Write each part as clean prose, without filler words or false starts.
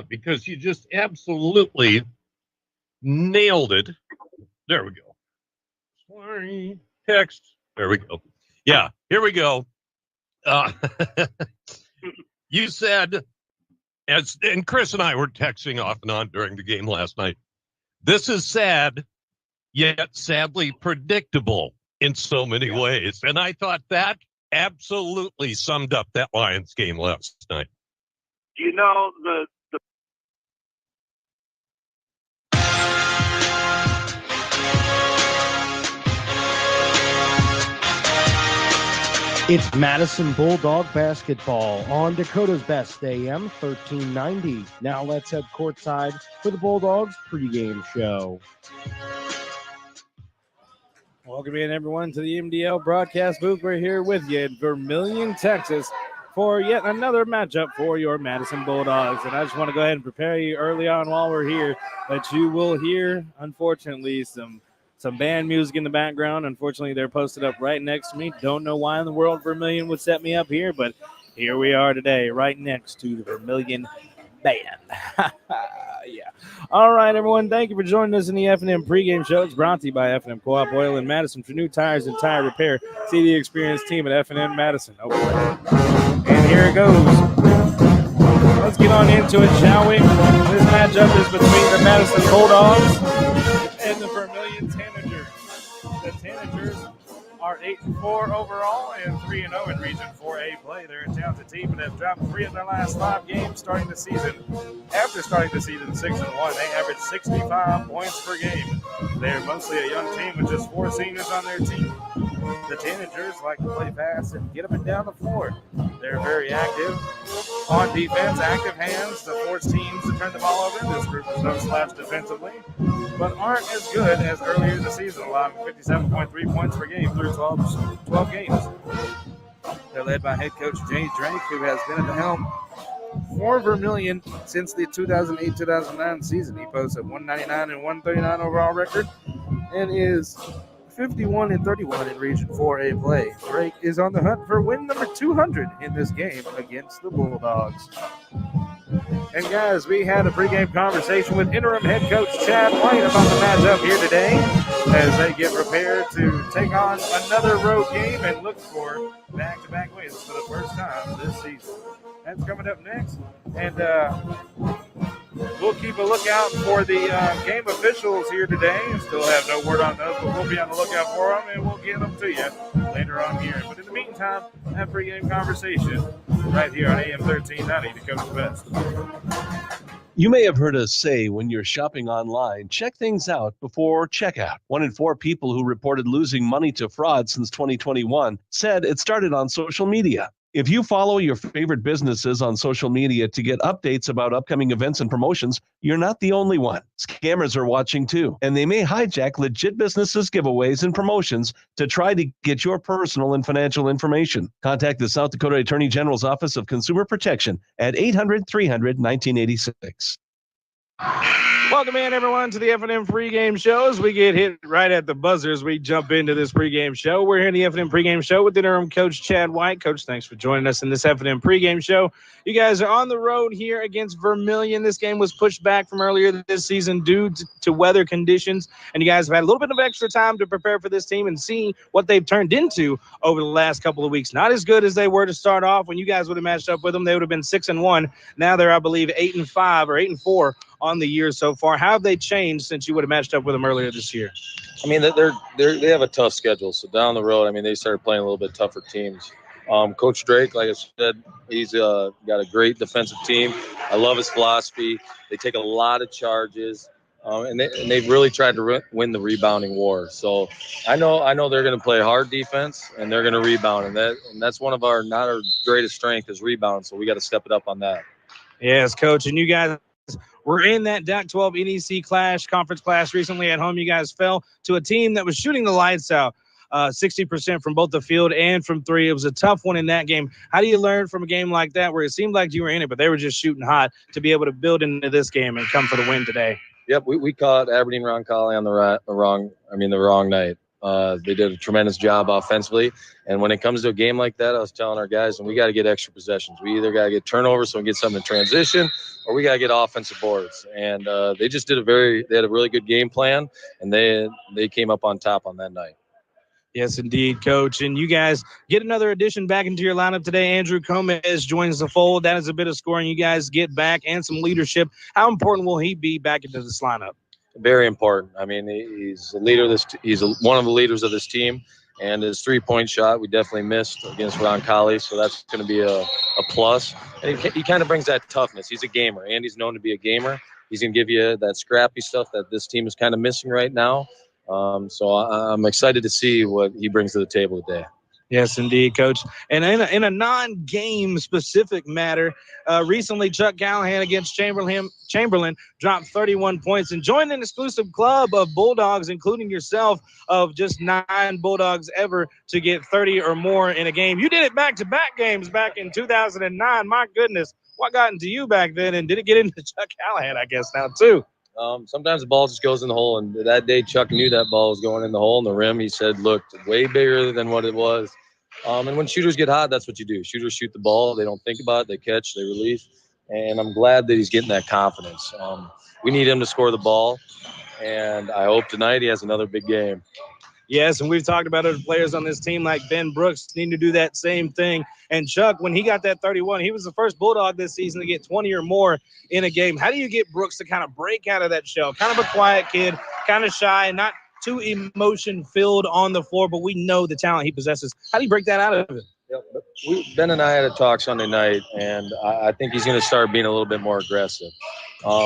because you just absolutely nailed it. There we go. Sorry, text. There we go. Yeah, here we go. Uh, you said, and Chris and I were texting off and on during the game last night. This is sad, yet sadly predictable in so many ways. And I thought that absolutely summed up that Lions game last night. You know, It's Madison Bulldog basketball on Dakota's Best AM 1390. Now let's head courtside for the Bulldogs pregame show. Welcome in, everyone, to the MDL broadcast booth. We're here with you in Vermillion, Texas, for yet another matchup for your Madison Bulldogs. And I just want to go ahead and prepare you early on while we're here that you will hear, unfortunately, some band music in the background. Unfortunately, they're posted up right next to me. Don't know why in the world Vermillion would set me up here, but here we are today, right next to the Vermillion band. Yeah. All right, everyone. Thank you for joining us in the F&M pregame show. It's brought to you by F&M Co-op Oil in Madison for new tires and tire repair. See the experienced team at F&M Madison. Oh, and here it goes. Let's get on into it, shall we? This matchup is between the Madison Bulldogs and the Vermillion Tanagers. The Tanagers are 8-4 overall and 3-0 in Region 4A play. They're a talented team and have dropped 3 of their last 5 games starting the season. After starting the season 6-1, they average 65 points per game. They're mostly a young team with just 4 seniors on their team. The Tanagers like to play fast and get up and down the floor. They're very active on defense, active hands to force teams to turn the ball over. This group is no slouch defensively, but aren't as good as earlier in the season, allowing 57.3 points per game through 12 games. They're led by head coach Jay Drake, who has been at the helm for Vermillion since the 2008-2009 season. He posts a 199 and 139 overall record and is 51-31 in Region 4A play. Drake is on the hunt for win number 200 in this game against the Bulldogs. And guys, we had a pregame conversation with interim head coach Chad White about the matchup here today as they get prepared to take on another road game and look for back-to-back wins for the first time this season. That's coming up next. And we'll keep a lookout for the game officials here today. Still have no word on those, but we'll be on the lookout for them, and we'll get them to you later on here. But in the meantime, that pregame conversation right here on AM 1390, Dakota's Best. You may have heard us say when you're shopping online, check things out before checkout. 1 in 4 people who reported losing money to fraud since 2021 said it started on social media. If you follow your favorite businesses on social media to get updates about upcoming events and promotions, you're not the only one. Scammers are watching too, and they may hijack legit businesses' giveaways and promotions to try to get your personal and financial information. Contact the South Dakota Attorney General's Office of Consumer Protection at 800-300-1986. Welcome in, everyone, to the F&M pregame show. As we get hit right at the buzzer as we jump into this pregame show. We're here in the F&M pregame show with interim coach Chad White. Coach, thanks for joining us in this F&M pregame show. You guys are on the road here against Vermillion. This game was pushed back from earlier this season due to weather conditions, and you guys have had a little bit of extra time to prepare for this team and see what they've turned into over the last couple of weeks. Not as good as they were to start off. When you guys would have matched up with them, they would have been 6-1. Now they're, I believe, 8-5 or 8-4 on the year so far. How have they changed since you would have matched up with them earlier this year? I mean, they have a tough schedule. So down the road, I mean, they started playing a little bit tougher teams. Coach Drake, like I said, he's got a great defensive team. I love his philosophy. They take a lot of charges, and they've really tried to win the rebounding war. So I know they're going to play hard defense and they're going to rebound, and that's one of our greatest strength is rebound. So we got to step it up on that. Yes, Coach, and you guys. We're in that DAC-12 NEC conference clash recently at home. You guys fell to a team that was shooting the lights out, 60% from both the field and from three. It was a tough one in that game. How do you learn from a game like that where it seemed like you were in it, but they were just shooting hot to be able to build into this game and come for the win today? Yep, we caught Aberdeen Roncalli on the wrong night. They did a tremendous job offensively. And when it comes to a game like that, I was telling our guys, and we got to get extra possessions. We either got to get turnovers so we get something in transition, or we got to get offensive boards. And they just they had a really good game plan, and they came up on top on that night. Yes, indeed, Coach. And you guys get another addition back into your lineup today. Andrew Gomez joins the fold. That is a bit of scoring you guys get back and some leadership. How important will he be back into this lineup? Very important. I mean, he's a leader. One of the leaders of this team, and his 3-point shot we definitely missed against Roncalli, so that's going to be a plus. And he kind of brings that toughness. He's a gamer, and he's known to be a gamer. He's going to give you that scrappy stuff that this team is kind of missing right now. So I'm excited to see what he brings to the table today. Yes, indeed, Coach. And in a non-game specific matter, recently Chuck Callahan against Chamberlain dropped 31 points and joined an exclusive club of Bulldogs, including yourself, of just 9 Bulldogs ever to get 30 or more in a game. You did it back-to-back games back in 2009. My goodness, what got into you back then, and did it get into Chuck Callahan, I guess, now too? Sometimes the ball just goes in the hole, and that day Chuck knew that ball was going in the hole, and the rim, he said, looked way bigger than what it was. And when shooters get hot, that's what you do. Shooters shoot the ball. They don't think about it. They catch, they release. And I'm glad that he's getting that confidence. We need him to score the ball, and I hope tonight he has another big game. Yes, and we've talked about other players on this team like Ben Brooks needing to do that same thing. And Chuck, when he got that 31, he was the first Bulldog this season to get 20 or more in a game. How do you get Brooks to kind of break out of that shell? Kind of a quiet kid, kind of shy, not too emotion-filled on the floor, but we know the talent he possesses. How do you break that out of it? Ben and I had a talk Sunday night, and I think he's going to start being a little bit more aggressive.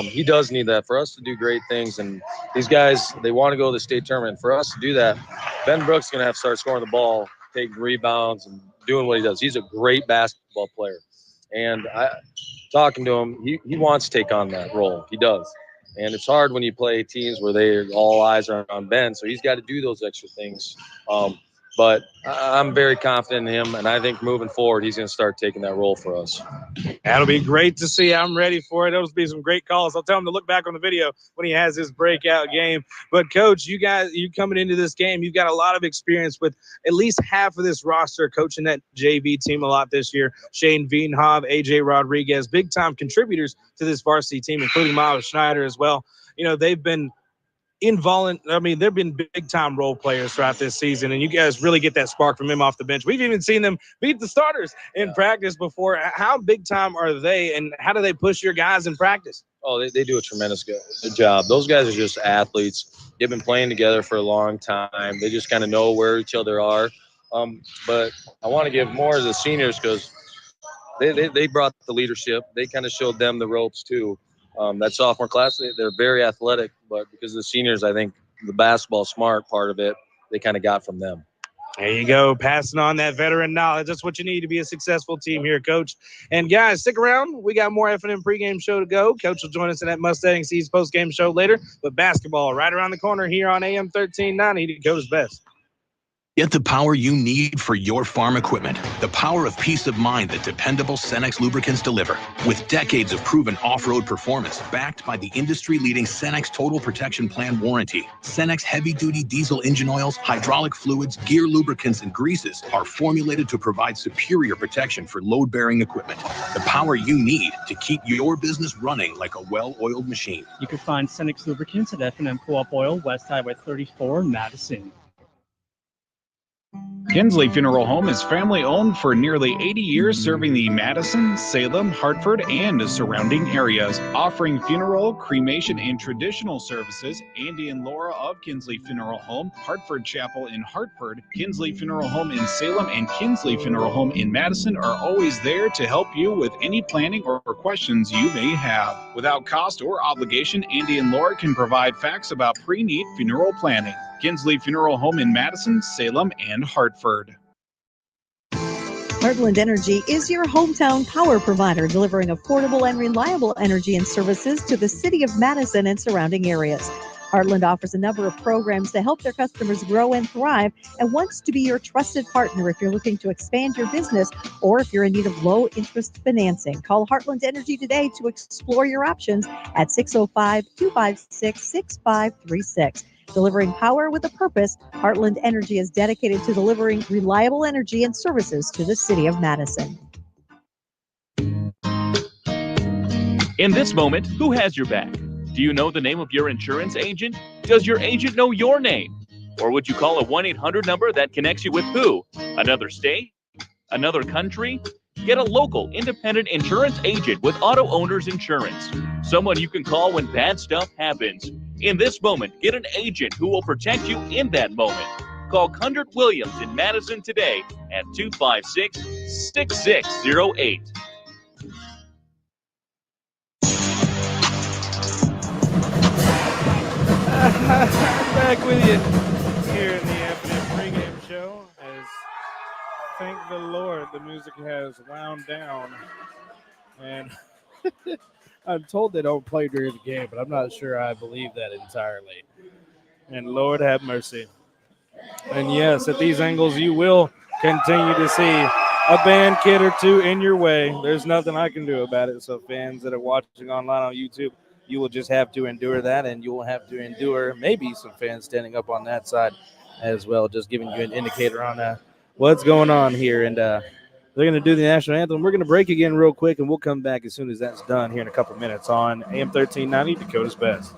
He does need that for us to do great things, and these guys, they want to go to the state tournament. For us to do that, Ben Brooks is going to have to start scoring the ball, taking rebounds, and doing what he does. He's a great basketball player, and talking to him, he wants to take on that role. He does. And it's hard when you play teams where all eyes are on Ben, so he's got to do those extra things. But I'm very confident in him, and I think moving forward, he's going to start taking that role for us. That'll be great to see. I'm ready for it. Those will be some great calls. I'll tell him to look back on the video when he has his breakout game. But, Coach, you coming into this game, you've got a lot of experience with at least half of this roster coaching that JV team a lot this year. Shane Veenhoff, A.J. Rodriguez, big-time contributors to this varsity team, including Miles Schneider as well. You know, they've been they've been big-time role players throughout this season, and you guys really get that spark from him off the bench. We've even seen them beat the starters in practice before. How big-time are they, and how do they push your guys in practice? Oh, they do a tremendous good job. Those guys are just athletes. They've been playing together for a long time. They just kind of know where each other are. But I want to give more to the seniors because they brought the leadership. They kind of showed them the ropes, too. That sophomore class, they're very athletic, but because of the seniors, I think the basketball smart part of it, they kind of got from them. There you go, passing on that veteran knowledge. That's what you need to be a successful team here, Coach. And, guys, stick around. We got more F&M pregame show to go. Coach will join us in that Mustang Seas postgame show later. But basketball right around the corner here on AM 1390, Dakota's Best. Get the power you need for your farm equipment. The power of peace of mind that dependable Cenex lubricants deliver. With decades of proven off-road performance backed by the industry-leading Cenex Total Protection Plan warranty. Cenex heavy-duty diesel engine oils, hydraulic fluids, gear lubricants, and greases are formulated to provide superior protection for load-bearing equipment. The power you need to keep your business running like a well-oiled machine. You can find Cenex lubricants at F&M Co-op Oil, West Highway 34 in Madison. Kinsley Funeral Home is family-owned for nearly 80 years, serving the Madison, Salem, Hartford, and surrounding areas. Offering funeral, cremation, and traditional services, Andy and Laura of Kinsley Funeral Home, Hartford Chapel in Hartford, Kinsley Funeral Home in Salem, and Kinsley Funeral Home in Madison are always there to help you with any planning or questions you may have. Without cost or obligation, Andy and Laura can provide facts about pre-need funeral planning. Kinsley Funeral Home in Madison, Salem, and Hartford. Heartland Energy is your hometown power provider, delivering affordable and reliable energy and services to the city of Madison and surrounding areas. Heartland offers a number of programs to help their customers grow and thrive and wants to be your trusted partner if you're looking to expand your business or if you're in need of low-interest financing. Call Heartland Energy today to explore your options at 605-256-6536. Delivering power with a purpose, Heartland Energy is dedicated to delivering reliable energy and services to the city of Madison. In this moment, who has your back? Do you know the name of your insurance agent? Does your agent know your name? Or would you call a 1-800 number that connects you with who? Another state? Another country? Get a local, independent insurance agent with Auto Owners Insurance. Someone you can call when bad stuff happens. In this moment, get an agent who will protect you in that moment. Call Cundert Williams in Madison today at 256-6608. Back with you here in the afternoon pregame show. As thank the Lord, the music has wound down, and I'm told they don't play during the game, but I'm not sure I believe that entirely. And Lord have mercy. And yes, at these angles, you will continue to see a band kid or two in your way. There's nothing I can do about it. So fans that are watching online on YouTube, you will just have to endure that, and you will have to endure maybe some fans standing up on that side as well, just giving you an indicator on what's going on here. And they're going to do the national anthem. We're going to break again real quick, and we'll come back as soon as that's done here in a couple minutes on AM 1390, Dakota's Best.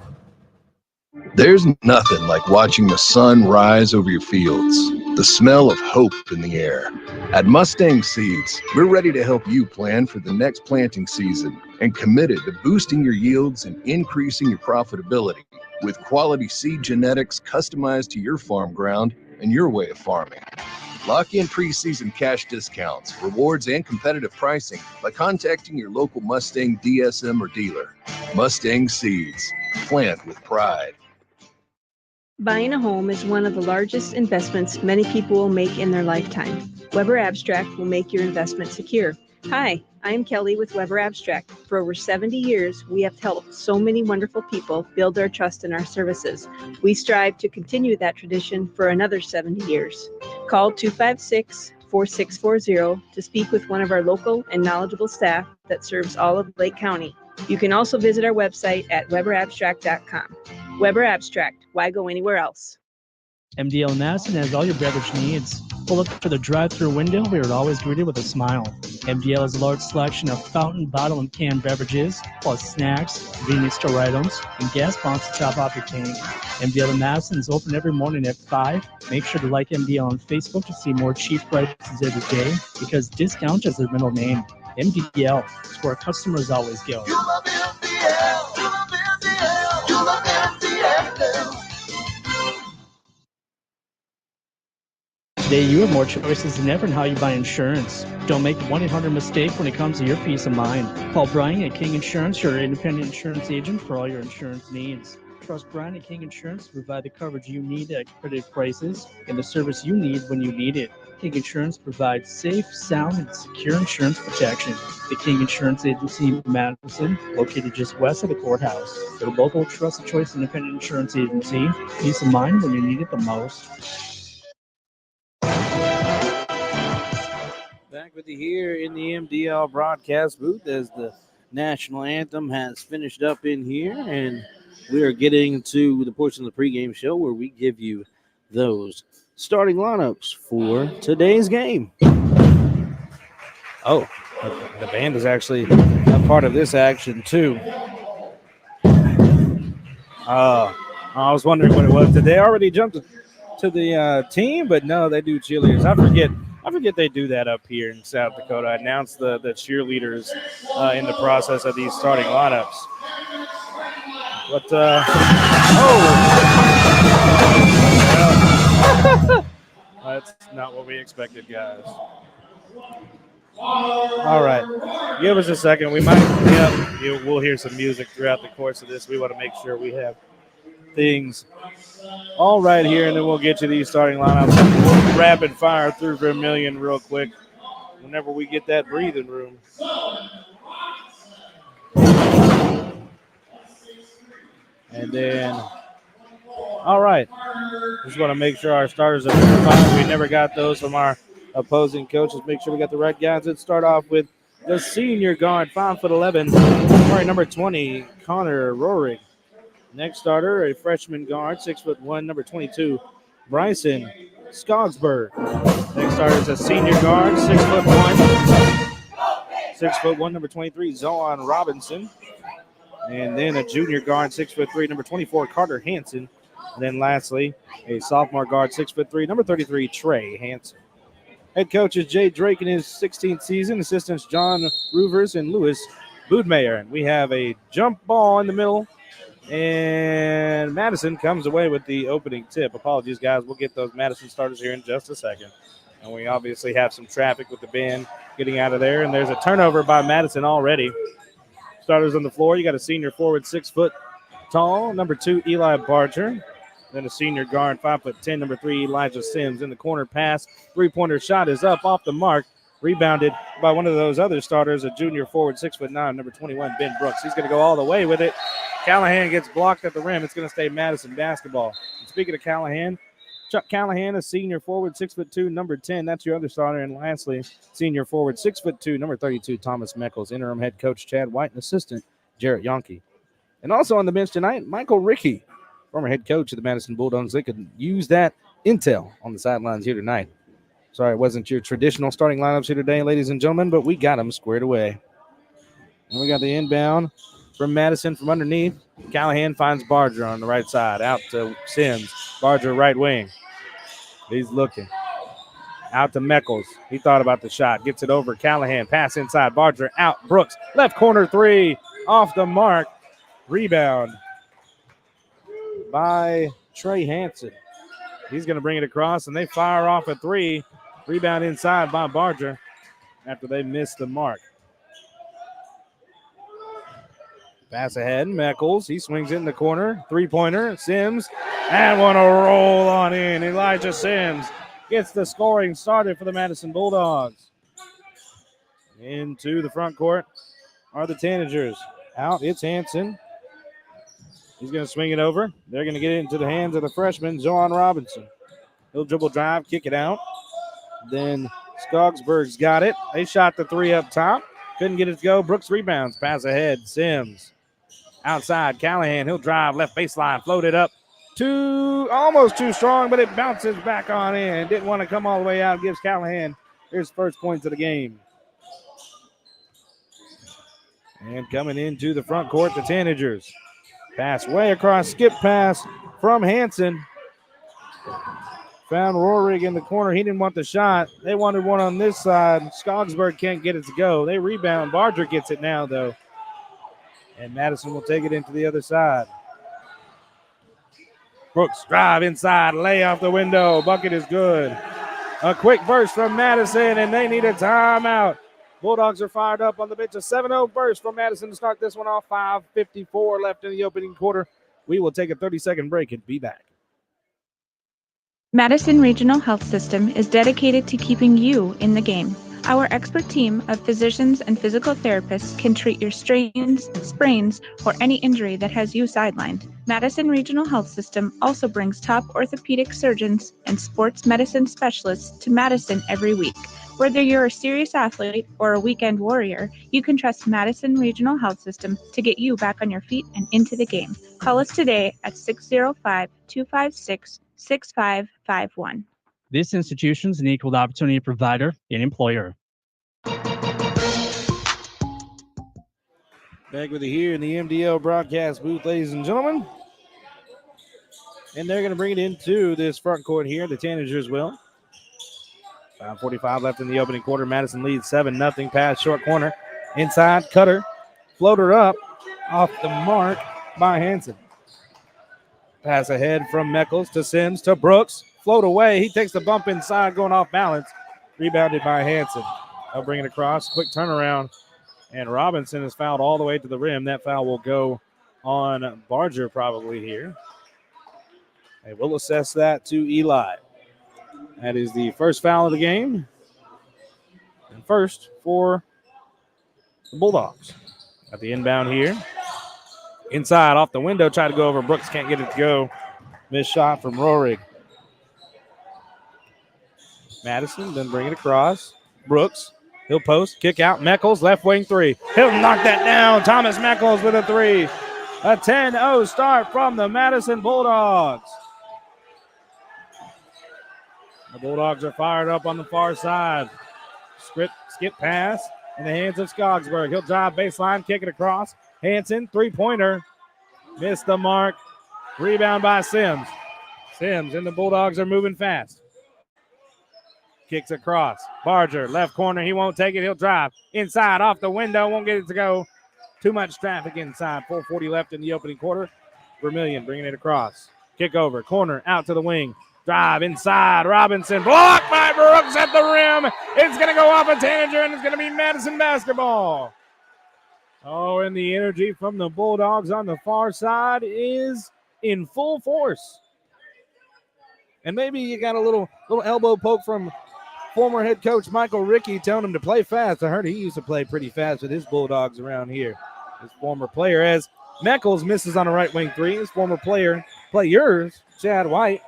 There's nothing like watching the sun rise over your fields, the smell of hope in the air. At Mustang Seeds, we're ready to help you plan for the next planting season and committed to boosting your yields and increasing your profitability with quality seed genetics customized to your farm ground and your way of farming. Lock in preseason cash discounts, rewards, and competitive pricing by contacting your local Mustang DSM or dealer. Mustang Seeds, plant with pride. Buying a home is one of the largest investments many people will make in their lifetime. Weber Abstract will make your investment secure. Hi, I'm Kelly with Weber Abstract. For over 70 years, we have helped so many wonderful people build their trust in our services. We strive to continue that tradition for another 70 years. Call 256-4640 to speak with one of our local and knowledgeable staff that serves all of Lake County. You can also visit our website at weberabstract.com. Weber Abstract, why go anywhere else? MDL Madison has all your beverage needs. Pull up to the drive-thru window, we are always greeted with a smile. MDL has a large selection of fountain, bottle, and canned beverages, plus snacks, convenience store items, and gas pumps to top off your tank. MDL in Madison is open every morning at 5. Make sure to like MDL on Facebook to see more cheap prices every day, because discount is their middle name. MDL is where customers always go. You love MDL. You love MDL. You love MDL. Today, you have more choices than ever in how you buy insurance. Don't make the 1-800 mistake when it comes to your peace of mind. Call Brian at King Insurance, your independent insurance agent for all your insurance needs. Trust Brian at King Insurance to provide the coverage you need at competitive prices and the service you need when you need it. King Insurance provides safe, sound, and secure insurance protection. The King Insurance Agency in Madison, located just west of the courthouse. Their local trusted choice independent insurance agency. Peace of mind when you need it the most. Back with you here in the MDL broadcast booth as the national anthem has finished up in here, and we are getting to the portion of the pregame show where we give you those starting lineups for today's game. Oh, the band is actually a part of this action too. I was wondering what it was. Did they already jump to the team? But no, they do cheerleaders. I forget they do that up here in South Dakota. I announced the cheerleaders in the process of these starting lineups. But, that's not what we expected, guys. All right. Give us a second. We might, we'll hear some music throughout the course of this. We want to make sure we have things all right here, and then we'll get to these starting lineups. We'll rapid fire through Vermillion real quick whenever we get that breathing room. And then, all right. Just want to make sure our starters are fine. We never got those from our opposing coaches. Make sure we got the right guys. Let's start off with the senior guard, 5'11", number 20, Connor Rohrig. Next starter, a freshman guard, 6'1", number 22, Bryson Skogsberg. Next starter is a senior guard, 6'1", number 23, Zohan Robinson. And then a junior guard, 6'3", number 24, Carter Hansen. And then lastly, a sophomore guard, 6'3", number 33, Trey Hansen. Head coach is Jay Drake in his 16th season. Assistants John Roovers and Lewis Boudmeyer. And we have a jump ball in the middle. And Madison comes away with the opening tip. Apologies, guys. We'll get those Madison starters here in just a second. And we obviously have some traffic with the band getting out of there. And there's a turnover by Madison already. Starters on the floor. You got a senior forward, 6 foot tall, number 2, Eli Barger. Then a senior guard, 5'10", number 3, Elijah Sims. In the corner pass, three-pointer shot is up off the mark. Rebounded by one of those other starters, a junior forward, 6'9", number 21, Ben Brooks. He's going to go all the way with it. Callahan gets blocked at the rim. It's going to stay Madison basketball. And speaking of Callahan, Chuck Callahan, a senior forward, 6'2", number 10. That's your other starter. And lastly, senior forward, 6'2", number 32, Thomas Meckles. Interim head coach Chad White and assistant Jarrett Yonke. And also on the bench tonight, Michael Rickey, former head coach of the Madison Bulldogs. They could use that intel on the sidelines here tonight. Sorry, it wasn't your traditional starting lineups here today, ladies and gentlemen, but we got them squared away. And we got the inbound from Madison from underneath. Callahan finds Barger on the right side. Out to Sims. Barger right wing. He's looking. Out to Meckles. He thought about the shot. Gets it over. Callahan. Pass inside. Barger out. Brooks. Left corner three. Off the mark. Rebound by Trey Hansen. He's going to bring it across, and they fire off a three. Rebound inside by Barger after they missed the mark. Pass ahead, Meckles. He swings it in the corner. Three-pointer, Sims. And want to roll on in. Elijah Sims gets the scoring started for the Madison Bulldogs. Into the front court are the Tanagers. Out, it's Hansen. He's going to swing it over. They're going to get it into the hands of the freshman, Zohan Robinson. He'll dribble drive, kick it out. Then Skogsberg's got it. They shot the three up top. Couldn't get it to go. Brooks rebounds. Pass ahead. Sims. Outside. Callahan. He'll drive left baseline. Float it up. Almost too strong, but it bounces back on in. Didn't want to come all the way out. Gives Callahan his first points of the game. And coming into the front court, the Tanagers. Pass way across. Skip pass from Hansen. Found Rohrig in the corner. He didn't want the shot. They wanted one on this side. Skogsberg can't get it to go. They rebound. Barger gets it now, though. And Madison will take it into the other side. Brooks drive inside. Lay off the window. Bucket is good. A quick burst from Madison, and they need a timeout. Bulldogs are fired up on the bench. A 7-0 burst from Madison to start this one off. 5:54 left in the opening quarter. We will take a 30-second break and be back. Madison Regional Health System is dedicated to keeping you in the game. Our expert team of physicians and physical therapists can treat your strains, sprains, or any injury that has you sidelined. Madison Regional Health System also brings top orthopedic surgeons and sports medicine specialists to Madison every week. Whether you're a serious athlete or a weekend warrior, you can trust Madison Regional Health System to get you back on your feet and into the game. Call us today at 605-256-6551. This institution is an equal opportunity provider and employer. Back with you here in the MDL broadcast booth, ladies and gentlemen. And they're going to bring it into this front court here. The Tanagers will. 5:45 left in the opening quarter. Madison leads 7-0. Pass short corner. Inside, Cutter. Floater up. Off the mark by Hansen. Pass ahead from Meckles to Sims to Brooks. Float away. He takes the bump inside, going off balance. Rebounded by Hansen. They'll bring it across. Quick turnaround. And Robinson is fouled all the way to the rim. That foul will go on Barger probably here. They will assess that to Eli. That is the first foul of the game. And first for the Bulldogs. At the inbound here. Inside, off the window, try to go over. Brooks can't get it to go. Missed shot from Rohrig. Madison then bring it across. Brooks, he'll post, kick out. Meckles, left wing three. He'll knock that down. Thomas Meckles with a three. A 10-0 start from the Madison Bulldogs. The Bulldogs are fired up on the far side. Skip pass in the hands of Skogsburg. He'll drive baseline, kick it across. Hanson, three-pointer. Missed the mark. Rebound by Sims. Sims and the Bulldogs are moving fast. Kicks across. Barger, left corner. He won't take it. He'll drive. Inside, off the window. Won't get it to go. Too much traffic inside. 4:40 left in the opening quarter. Vermillion bringing it across. Kick over. Corner, out to the wing. Drive inside. Robinson. Blocked by Brooks at the rim. It's going to go off a Tanager, and it's going to be Madison basketball. Oh, and the energy from the Bulldogs on the far side is in full force. And maybe you got a little elbow poke from former head coach Michael Rickey telling him to play fast. I heard he used to play pretty fast with his Bulldogs around here. His former player, as Meckles misses on a right wing three. His former players, Chad White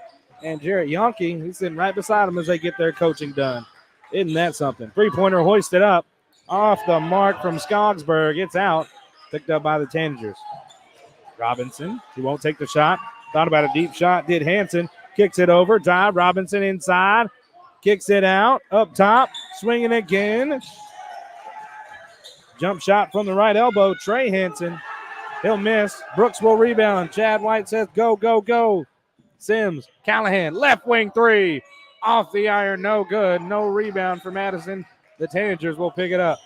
and Jarrett Yonke, he's sitting right beside him as they get their coaching done. Isn't that something? Three-pointer hoisted up. Off the mark from Skogsburg. It's out. Picked up by the Tanagers. Robinson, he won't take the shot. Thought about a deep shot. Did Hanson. Kicks it over. Drive. Robinson inside. Kicks it out. Up top. Swinging again. Jump shot from the right elbow. Trey Hanson. He'll miss. Brooks will rebound. Chad White says go, go, go. Sims. Callahan. Left wing three. Off the iron. No good. No rebound for Madison. The Tanagers will pick it up.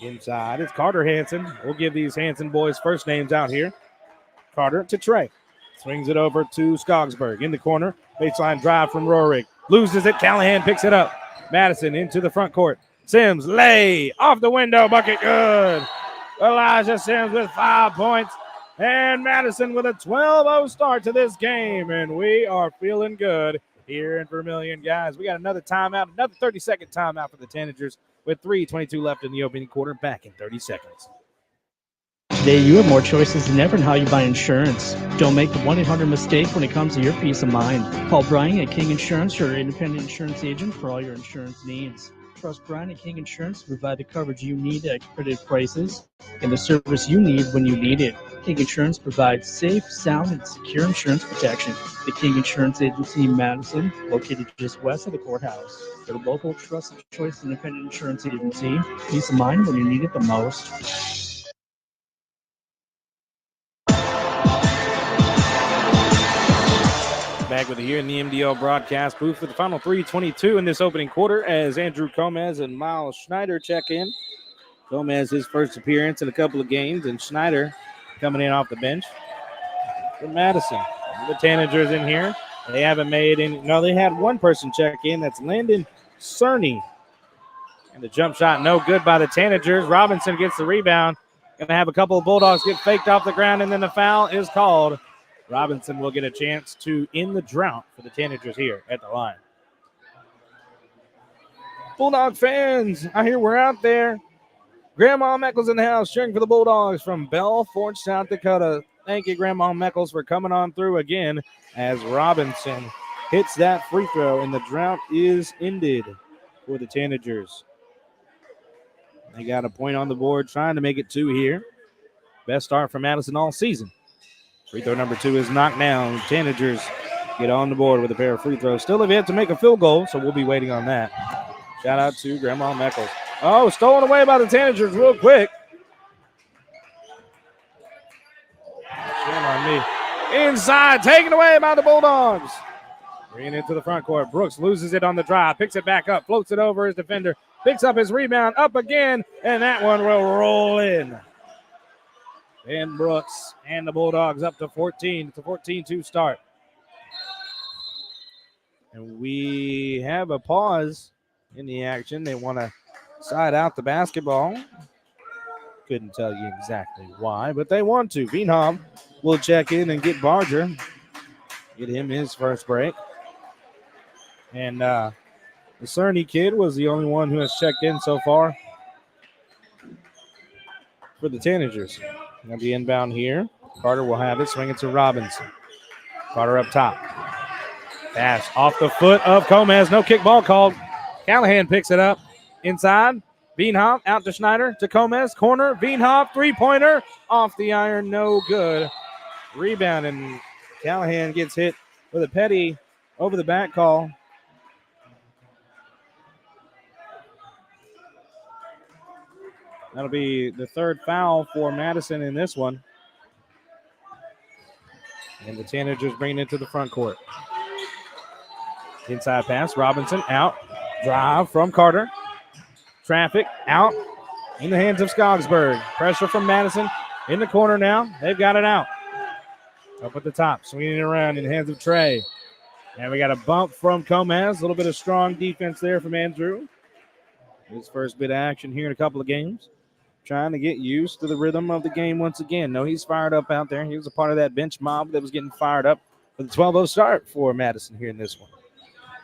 Inside, it's Carter Hanson. We'll give these Hanson boys first names out here. Carter to Trey. Swings it over to Skogsburg. In the corner, baseline drive from Roerig. Loses it, Callahan picks it up. Madison into the front court. Sims, lay, off the window, bucket good. Elijah Sims with 5 points. And Madison with a 12-0 start to this game. And we are feeling good here in Vermillion, guys. We got another timeout, another 30-second timeout for the Tanagers with 3:22 left in the opening quarter. Back in 30 seconds. Today, you have more choices than ever in how you buy insurance. Don't make the 1-800 mistake when it comes to your peace of mind. Call Brian at King Insurance, your independent insurance agent for all your insurance needs. Trust Brian at King Insurance to provide the coverage you need at competitive prices and the service you need when you need it. King Insurance provides safe, sound, and secure insurance protection. The King Insurance Agency in Madison, located just west of the courthouse. Their local trusted choice independent insurance agency. Peace of mind when you need it the most. Back with you here in the MDL broadcast booth for the final 3:22 in this opening quarter as Andrew Gomez and Miles Schneider check in. Gomez, his first appearance in a couple of games, and Schneider coming in off the bench for Madison. The Tanagers in here. They haven't made any. No, they had one person check in. That's Landon Cerny. And the jump shot no good by the Tanagers. Robinson gets the rebound. Going to have a couple of Bulldogs get faked off the ground, and then the foul is called. Robinson will get a chance to end the drought for the Tanagers here at the line. Bulldog fans, I hear we're out there. Grandma Meckles in the house cheering for the Bulldogs from Belle Forge, South Dakota. Thank you, Grandma Meckles, for coming on through again as Robinson hits that free throw, and the drought is ended for the Tanagers. They got a point on the board, trying to make it 2 here. Best start for Madison all season. Free throw number 2 is knocked down. Tanagers get on the board with a pair of free throws. Still have yet to make a field goal, so we'll be waiting on that. Shout out to Grandma Meckles. Oh, stolen away by the Tanagers real quick. Shame on me. Inside, taken away by the Bulldogs. Bringing it to the front court. Brooks loses it on the drive, picks it back up, floats it over his defender, picks up his rebound, up again, and that one will roll in. Ben Brooks and the Bulldogs up to 14. It's a 14-2 start. And we have a pause in the action. They want to side out the basketball. Couldn't tell you exactly why, but they want to. Veenham will check in and get Barger. Get him his first break. And the Cerny kid was the only one who has checked in so far for the Tanagers. Going to be inbound here. Carter will have it. Swing it to Robinson. Carter up top. Pass off the foot of Gomez. No kick ball called. Callahan picks it up. Inside. Beanhoff out to Schneider to Gomez. Corner. Beanhoff, three-pointer. Off the iron, no good. Rebound, and Callahan gets hit with a petty over the back call. That'll be the third foul for Madison in this one. And the Tanagers bring it to the front court. Inside pass, Robinson out. Drive from Carter. Traffic out in the hands of Skogsburg. Pressure from Madison in the corner now. They've got it out. Up at the top, swinging it around in the hands of Trey. And we got a bump from Gomez. A little bit of strong defense there from Andrew. His first bit of action here in a couple of games. Trying to get used to the rhythm of the game once again. No, he's fired up out there. He was a part of that bench mob that was getting fired up for the 12-0 start for Madison here in this one.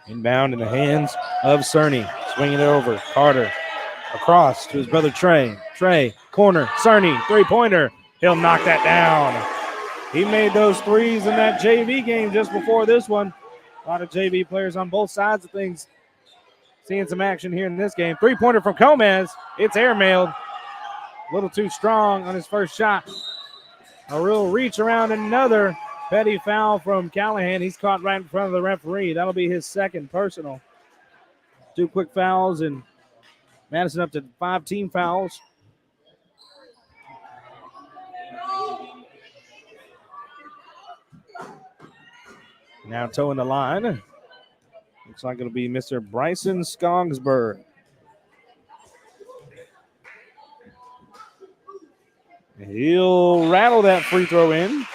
Inbound in the hands of Cerny. Swinging it over. Carter across to his brother Trey. Trey, corner. Cerny, three-pointer. He'll knock that down. He made those threes in that JV game just before this one. A lot of JV players on both sides of things seeing some action here in this game. Three-pointer from Gomez. It's airmailed. A little too strong on his first shot. A real reach around, another petty foul from Callahan. He's caught right in front of the referee. That'll be his second personal. 2 quick fouls, and Madison up to 5 team fouls. Now toeing the line. Looks like it'll be Mr. Bryson Skogsburg. He'll rattle that free throw in.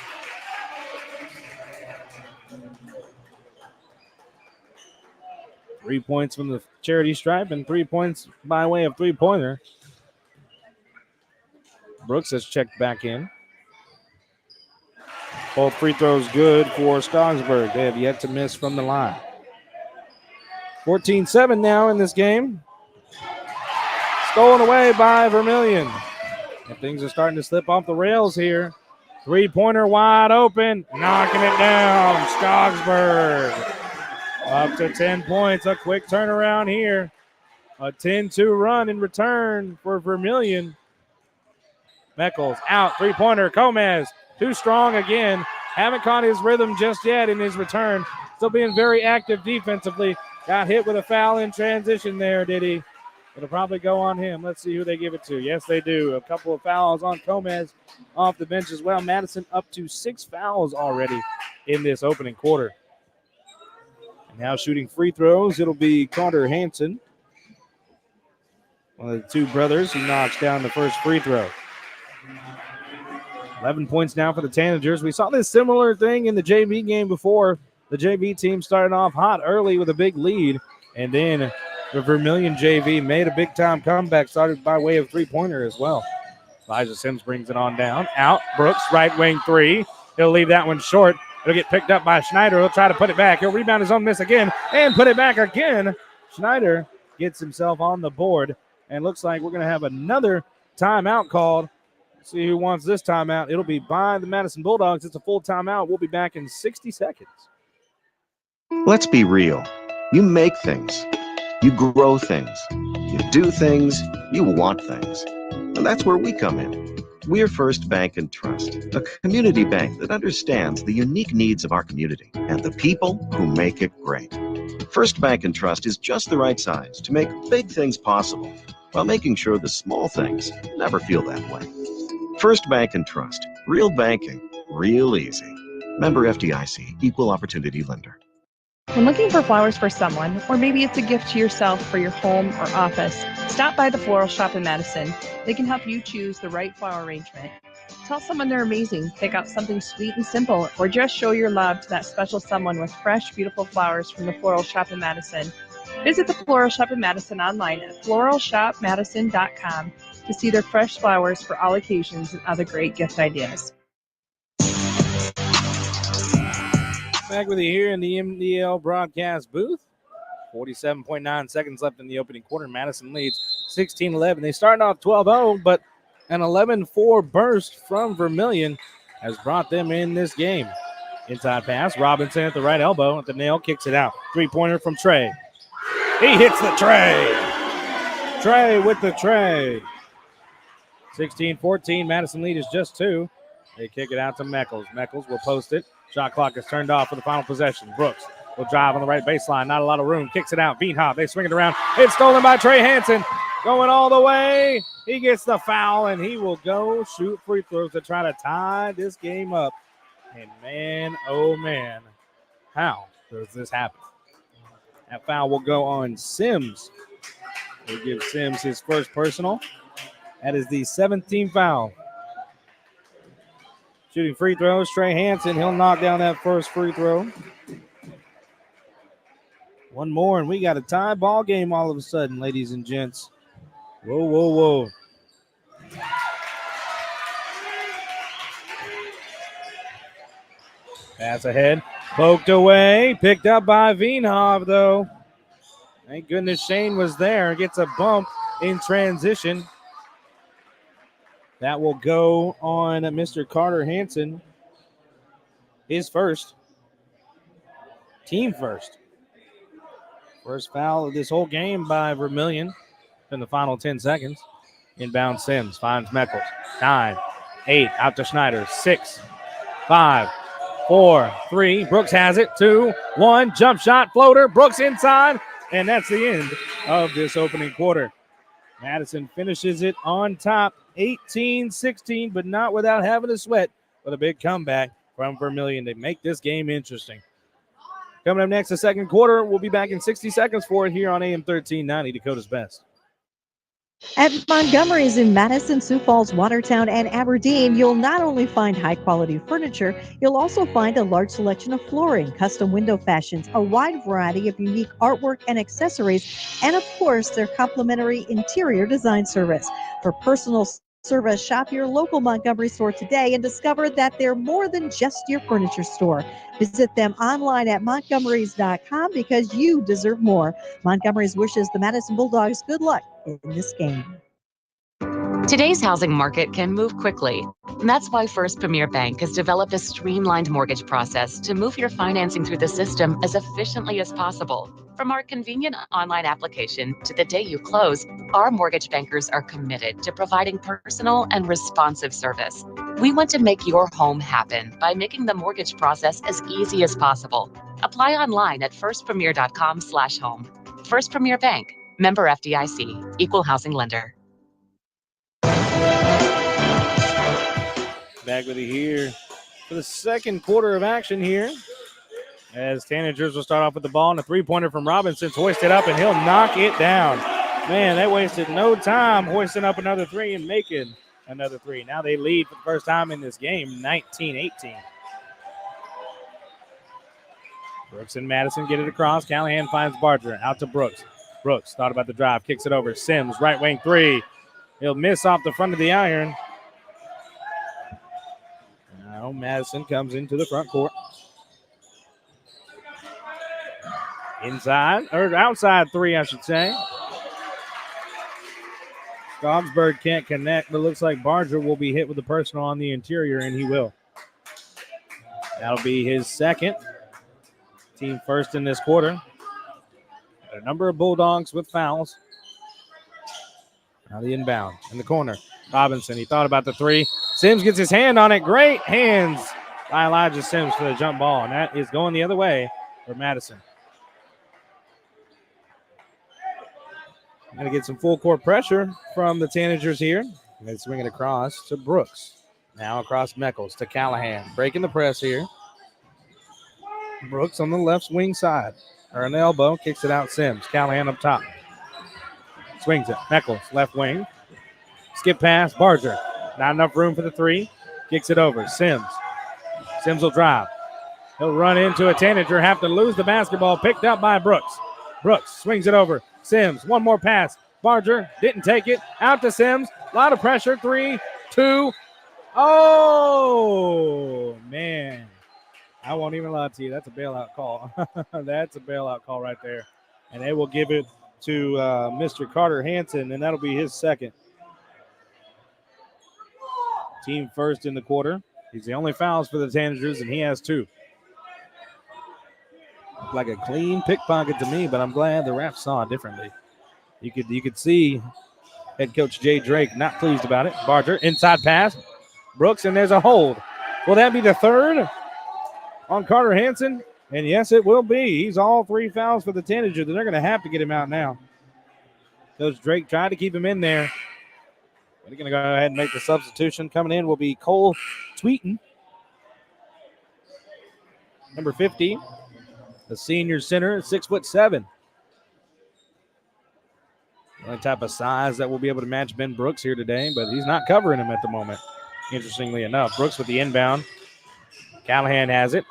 Three points from the charity stripe and 3 points by way of three-pointer. Brooks has checked back in. Both free throws good for Skogsburg. They have yet to miss from the line. 14-7 now in this game. Stolen away by Vermillion. And things are starting to slip off the rails here. Three-pointer wide open. Knocking it down. Skogsburg. Up to 10 points. A quick turnaround here. A 10-2 run in return for Vermillion. Meckles out. Three-pointer. Gomez. Too strong again. Haven't caught his rhythm just yet in his return. Still being very active defensively. Got hit with a foul in transition there, did he? It'll probably go on him. Let's see who they give it to. Yes, they do. A couple of fouls on Gomez off the bench as well. Madison up to 6 fouls already in this opening quarter. And now shooting free throws, it'll be Carter Hansen, one of the two brothers who knocks down the first free throw. 11 points now for the Tanagers. We saw this similar thing in the JV game before. The JV team started off hot early with a big lead, and then the Vermillion JV made a big-time comeback, started by way of three-pointer as well. Elijah Sims brings it on down. Out, Brooks, right wing three. He'll leave that one short. It'll get picked up by Schneider. He'll try to put it back. He'll rebound his own miss again and put it back again. Schneider gets himself on the board, and looks like we're going to have another timeout called. Let's see who wants this timeout. It'll be by the Madison Bulldogs. It's a full timeout. We'll be back in 60 seconds. Let's be real. You make things. You grow things. You do things. You want things. And that's where we come in. We're First Bank and Trust, a community bank that understands the unique needs of our community and the people who make it great. First Bank and Trust is just the right size to make big things possible while making sure the small things never feel that way. First Bank and Trust. Real banking. Real easy. Member FDIC. Equal Opportunity Lender. When looking for flowers for someone, or maybe it's a gift to yourself for your home or office, stop by the Floral Shop in Madison. They can help you choose the right flower arrangement. Tell someone they're amazing, pick out something sweet and simple, or just show your love to that special someone with fresh, beautiful flowers from the Floral Shop in Madison. Visit the Floral Shop in Madison online at floralshopmadison.com to see their fresh flowers for all occasions and other great gift ideas. Back with you here in the MDL broadcast booth. 47.9 seconds left in the opening quarter. Madison leads 16-11. They started off 12-0, but an 11-4 burst from Vermillion has brought them in this game. Inside pass. Robinson at the right elbow. At the nail, kicks it out. Three-pointer from Trey. He hits the tray. Trey with the tray. 16-14. Madison lead is just 2. They kick it out to Meckles. Meckles will post it. Shot clock is turned off for the final possession. Brooks will drive on the right baseline. Not a lot of room. Kicks it out. Beanhop. They swing it around. It's stolen by Trey Hansen. Going all the way. He gets the foul, and he will go shoot free throws to try to tie this game up. And man, oh man, how does this happen? That foul will go on Sims. They give Sims his first personal. That is the 17th foul. Shooting free throws, Trey Hansen. He'll knock down that first free throw. One more, and we got a tie ball game all of a sudden, ladies and gents. Whoa, whoa, whoa. Pass ahead, poked away, picked up by Veenhoff, though. Thank goodness Shane was there. Gets a bump in transition. That will go on Mr. Carter Hansen. His first. Team first. First foul of this whole game by Vermillion in the final 10 seconds. Inbound Sims finds Meckles. 9, 8, out to Schneider. 6, 5, 4, 3. Brooks has it. 2, 1. Jump shot, floater. Brooks inside. And that's the end of this opening quarter. Madison finishes it on top, 18-16, but not without having to sweat with a big comeback from Vermillion to make this game interesting. Coming up next, the second quarter. We'll be back in 60 seconds for it here on AM 1390, Dakota's Best. At Montgomery's in Madison, Sioux Falls, Watertown, and Aberdeen, you'll not only find high-quality furniture, you'll also find a large selection of flooring, custom window fashions, a wide variety of unique artwork and accessories, and, of course, their complimentary interior design service. For personal service, shop your local Montgomery store today and discover that they're more than just your furniture store. Visit them online at montgomerys.com because you deserve more. Montgomery's wishes the Madison Bulldogs good luck in this game. Today's housing market can move quickly. And that's why First Premier Bank has developed a streamlined mortgage process to move your financing through the system as efficiently as possible. From our convenient online application to the day you close, our mortgage bankers are committed to providing personal and responsive service. We want to make your home happen by making the mortgage process as easy as possible. Apply online at firstpremier.com/home. First Premier Bank, member FDIC, equal housing lender. Back with you here for the second quarter of action here. As Tanagers will start off with the ball, and a three-pointer from Robinson's hoisted up, and he'll knock it down. Man, they wasted no time hoisting up another three and making another three. Now they lead for the first time in this game, 19-18. Brooks and Madison get it across. Callahan finds Barger. Out to Brooks. Brooks thought about the drive, kicks it over. Sims, right wing three. He'll miss off the front of the iron. Now Madison comes into the front court. Inside, or outside three, I should say. Augsburg can't connect, but looks like Barger will be hit with the personal on the interior, and he will. That'll be his second. Team first in this quarter. A number of Bulldogs with fouls. Now the inbound in the corner. Robinson, he thought about the three. Sims gets his hand on it. Great hands by Elijah Sims for the jump ball, and that is going the other way for Madison. Going to get some full court pressure from the Tanagers here. They swing it across to Brooks. Now across Meckles to Callahan. Breaking the press here. Brooks on the left wing side. Or an elbow. Kicks it out Sims. Callahan up top. Swings it. Meckles, left wing. Skip pass. Barger. Not enough room for the three. Kicks it over. Sims. Sims will drive. He'll run into a Tanager. Have to lose the basketball. Picked up by Brooks. Brooks swings it over. Sims, one more pass. Barger didn't take it. Out to Sims. A lot of pressure. 3, 2. Oh, man. I won't even lie to you. That's a bailout call. That's a bailout call right there. And they will give it to Mr. Carter Hansen, and that'll be his second. Team first in the quarter. He's the only fouls for the Tanagers, and he has 2. Looked like a clean pickpocket to me, but I'm glad the refs saw it differently. You could see head coach Jay Drake not pleased about it. Barger, inside pass. Brooks, and there's a hold. Will that be the third on Carter Hansen? And yes, it will be. He's all 3 fouls for the Tanagers. They're going to have to get him out now. Coach Drake tried to keep him in there. But he's going to go ahead and make the substitution. Coming in will be Cole Tweeten, number 50, the senior center, 6'7". The only type of size that will be able to match Ben Brooks here today, but he's not covering him at the moment, interestingly enough. Brooks with the inbound. Callahan has it.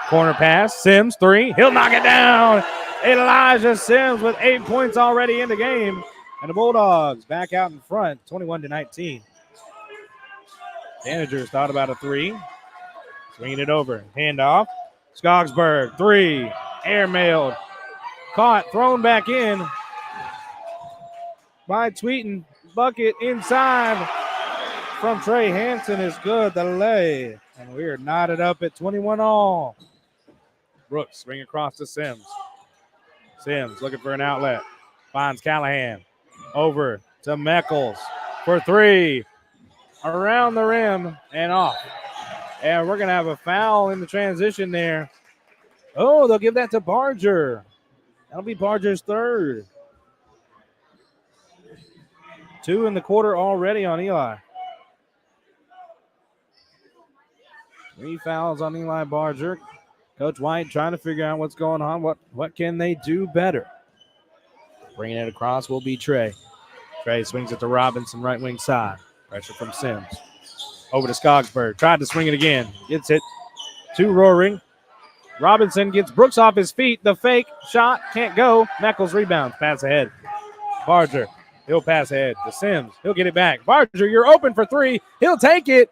Corner pass. Sims, 3. He'll knock it down. Elijah Sims with 8 points already in the game. And the Bulldogs back out in front, 21-19. Tanagers thought about a 3. Swinging it over. Handoff. Skogsberg, 3. Airmailed. Caught. Thrown back in by Tweeten. Bucket inside from Trey Hansen is good. The lay. And we are knotted up at 21 all. Brooks swing across to Sims. Sims looking for an outlet. Finds Callahan. Over to Meckles for 3. Around the rim and off. And we're going to have a foul in the transition there. Oh, they'll give that to Barger. That'll be Barger's third. 2 in the quarter already on Eli. 3 fouls on Eli Barger. Coach White trying to figure out what's going on. What can they do better? Bringing it across will be Trey. Trey swings it to Robinson, right wing side. Pressure from Sims. Over to Skogsberg. Tried to swing it again. Gets it to Roaring. Robinson gets Brooks off his feet. The fake shot can't go. Meckles rebounds. Pass ahead. Barger. He'll pass ahead to Sims. He'll get it back. Barger, you're open for 3. He'll take it.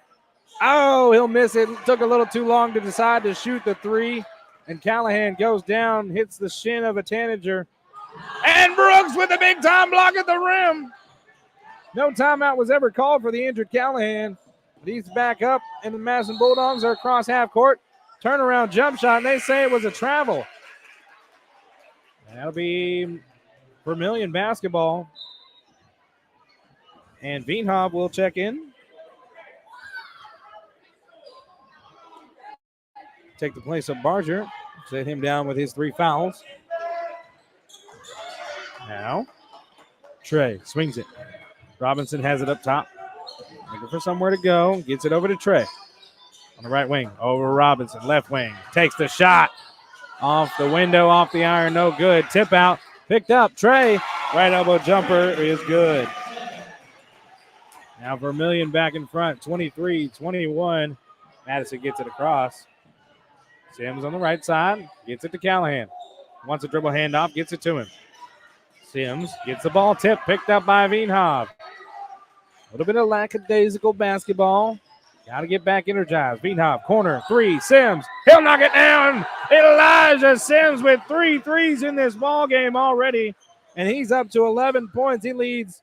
Oh, he'll miss it. Took a little too long to decide to shoot the 3. And Callahan goes down, hits the shin of a Tanager. And Brooks with a big-time block at the rim. No timeout was ever called for the injured Callahan. But he's back up, and the Madison Bulldogs are across half court. Turnaround jump shot, and they say it was a travel. And that'll be Vermillion basketball. And Veenhoff will check in. Take the place of Barger. Set him down with his 3 fouls. Now, Trey swings it. Robinson has it up top. Looking for somewhere to go. Gets it over to Trey. On the right wing. Over Robinson. Left wing. Takes the shot. Off the window. Off the iron. No good. Tip out. Picked up. Trey. Right elbow jumper is good. Now Vermillion back in front. 23-21. Madison gets it across. Sims on the right side. Gets it to Callahan. Wants a dribble handoff. Gets it to him. Sims gets the ball tipped. Picked up by Veenhoff. A little bit of lackadaisical basketball. Got to get back energized. Veenhoff, corner, 3. Sims, he'll knock it down. Elijah Sims with 3 threes in this ball game already, and he's up to 11 points. He leads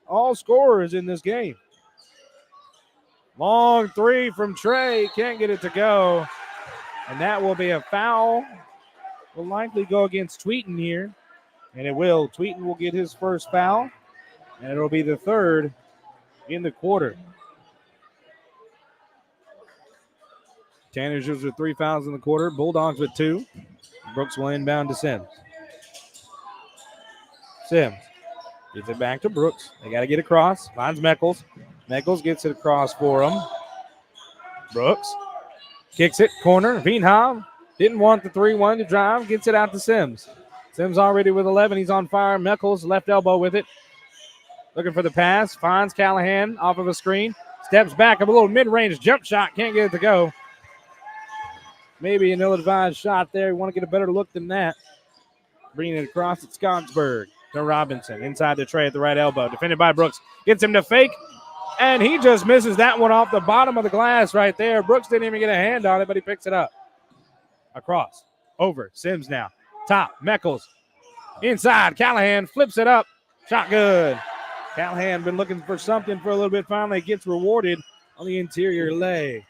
all scorers in this game. Long 3 from Trey. Can't get it to go, and that will be a foul. Will likely go against Tweeten here, and it will. Tweeten will get his first foul, and it'll be the 3rd in the quarter. Tanagers with 3 fouls in the quarter. Bulldogs with 2. Brooks will inbound to Sims. Sims gets it back to Brooks. They got to get across. Finds Meckles. Meckles gets it across for him. Brooks kicks it. Corner. Veenhoff didn't want the 3-1 to drive. Gets it out to Sims. Sims already with 11. He's on fire. Meckles left elbow with it. Looking for the pass. Finds Callahan off of a screen. Steps back. A little mid-range jump shot. Can't get it to go. Maybe an ill-advised shot there. You want to get a better look than that. Bringing it across at Skogsberg to Robinson. Inside the Trey at the right elbow. Defended by Brooks. Gets him to fake. And he just misses that one off the bottom of the glass right there. Brooks didn't even get a hand on it, but he picks it up. Across. Over. Sims now. Top. Meckles. Inside. Callahan flips it up. Shot good. Callahan been looking for something for a little bit. Finally gets rewarded on the interior lay.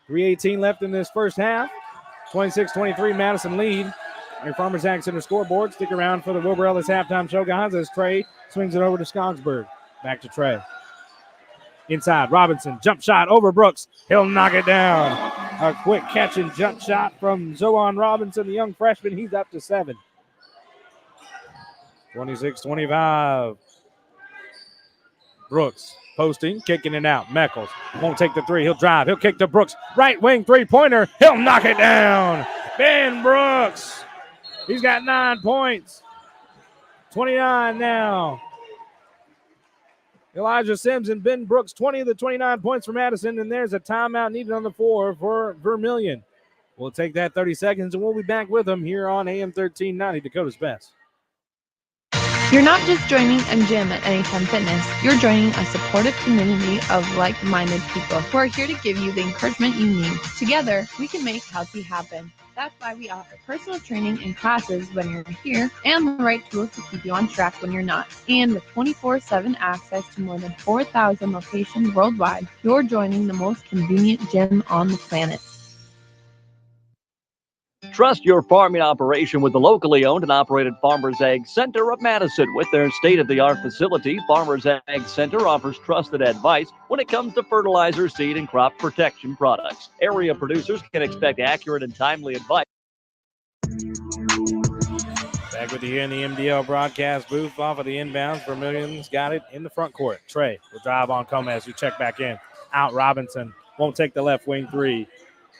3:18 left in this first half. 26-23 Madison lead. Your Farmers Ag Center scoreboard. Stick around for the Wilbur Ellis halftime show, guys, as Trey swings it over to Skogsburg. Back to Trey. Inside, Robinson, jump shot over Brooks. He'll knock it down. A quick catch and jump shot from Zoan Robinson, the young freshman. He's up to 7. 26-25. Brooks posting, kicking it out. Meckles won't take the 3. He'll drive. He'll kick to Brooks. Right wing three-pointer. He'll knock it down. Ben Brooks. He's got 9 points. 29 now. Elijah Sims and Ben Brooks, 20 of the 29 points for Madison, and there's a timeout needed on the floor for Vermillion. We'll take that 30 seconds, and we'll be back with them here on AM 1390, Dakota's Best. You're not just joining a gym at Anytime Fitness. You're joining a supportive community of like-minded people who are here to give you the encouragement you need. Together, we can make healthy happen. That's why we offer personal training and classes when you're here and the right tools to keep you on track when you're not. And with 24/7 access to more than 4,000 locations worldwide, you're joining the most convenient gym on the planet. Trust your farming operation with the locally owned and operated Farmers Ag Center of Madison. With their state-of-the-art facility, Farmers Ag Center offers trusted advice when it comes to fertilizer, seed, and crop protection products. Area producers can expect accurate and timely advice. Back with you here in the MDL broadcast booth off of the inbounds. Vermillion's got it in the front court. Trey will drive on Gomez, who check back in. Out Robinson. Won't take the left wing 3.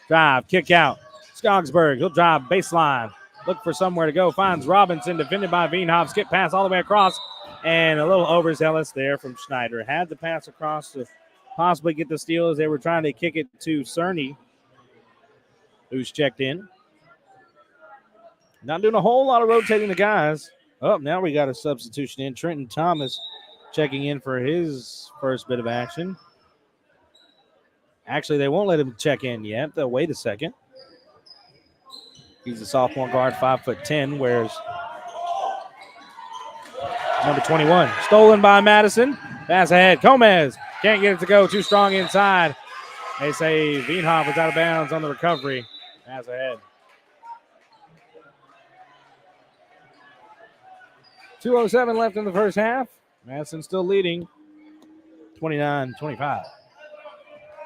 Drive, kick out. Skogsburg, he'll drive baseline. Look for somewhere to go. Finds Robinson, defended by Veenhoff. Skip pass all the way across. And a little overzealous there from Schneider. Had the pass across to possibly get the steal as they were trying to kick it to Cerny, who's checked in. Not doing a whole lot of rotating the guys. Oh, now we got a substitution in. Trenton Thomas checking in for his first bit of action. Actually, they won't let him check in yet. They'll wait a second. He's a sophomore guard, 5'10", whereas number 21. Stolen by Madison. Pass ahead. Gomez can't get it to go. Too strong inside. They say Veenhoff was out of bounds on the recovery. Pass ahead. 2:07 left in the first half. Madison still leading 29-25.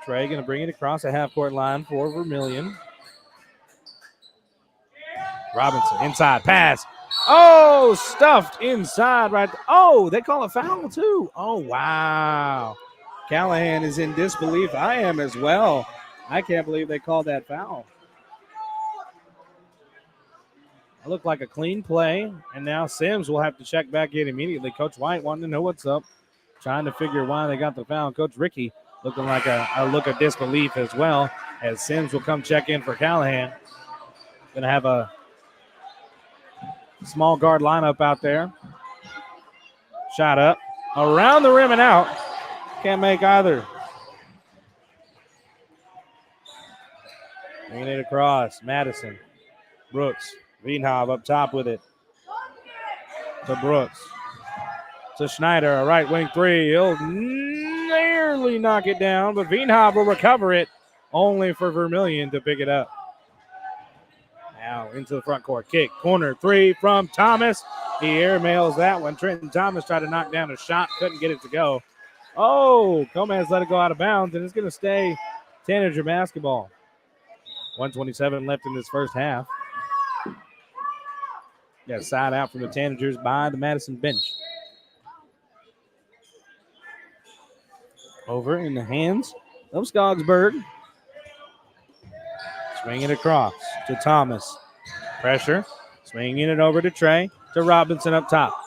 Trey going to bring it across the half-court line for Vermillion. Robinson, inside, pass. Oh, stuffed inside right there. Oh, they call a foul too. Oh, wow. Callahan is in disbelief. I am as well. I can't believe they called that foul. It looked like a clean play, and now Sims will have to check back in immediately. Coach White wanting to know what's up, trying to figure why they got the foul. Coach Ricky looking like a look of disbelief as well, as Sims will come check in for Callahan. Going to have a small guard lineup out there. Shot up. Around the rim and out. Can't make either. Bringing it across. Madison. Brooks. Veenhoff up top with it. To Brooks. To Schneider. A right wing 3. He'll nearly knock it down, but Veenhoff will recover it. Only for Vermillion to pick it up. Now into the front court. Kick. Corner 3 from Thomas. He airmails that one. Trenton Thomas tried to knock down a shot. Couldn't get it to go. Oh, Gomez let it go out of bounds, and it's going to stay Tanager basketball. 1:27 left in this first half. Got a side out from the Tanagers by the Madison bench. Over in the hands of Skogsburg. Swing it across to Thomas. Pressure. Swinging it over to Trey. To Robinson up top.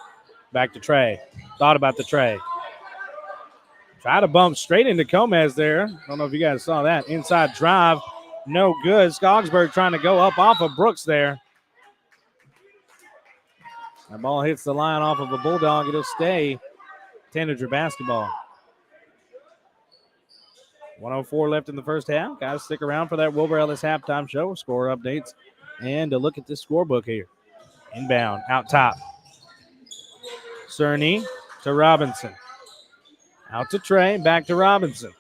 Back to Trey. Thought about the Trey. Try to bump straight into Gomez there. Don't know if you guys saw that. Inside drive. No good. Skogsburg trying to go up off of Brooks there. That ball hits the line off of a Bulldog. It'll stay Tanager basketball. 1:04 left in the first half. Guys, stick around for that Wilbur Ellis halftime show. Score updates and a look at this scorebook here. Inbound, out top. Cerny to Robinson. Out to Trey, back to Robinson.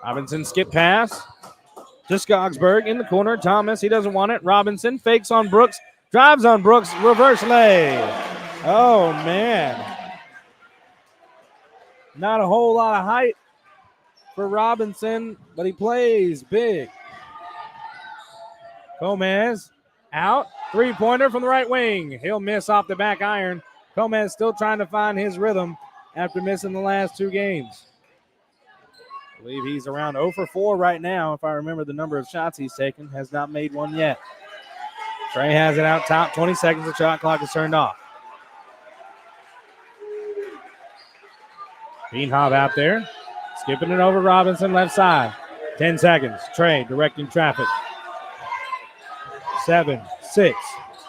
Robinson skip pass to Skogsburg in the corner. Thomas, he doesn't want it. Robinson fakes on Brooks. Drives on Brooks, reverse lay. Oh, man. Not a whole lot of height for Robinson, but he plays big. Gomez out. Three-pointer from the right wing. He'll miss off the back iron. Gomez still trying to find his rhythm after missing the last 2 games. I believe he's around 0 for 4 right now, if I remember the number of shots he's taken. Has not made one yet. Trey has it out top. 20 seconds. The shot clock is turned off. Beanhob out there. Skipping it over Robinson, left side. 10 seconds. Trey directing traffic. 7, 6,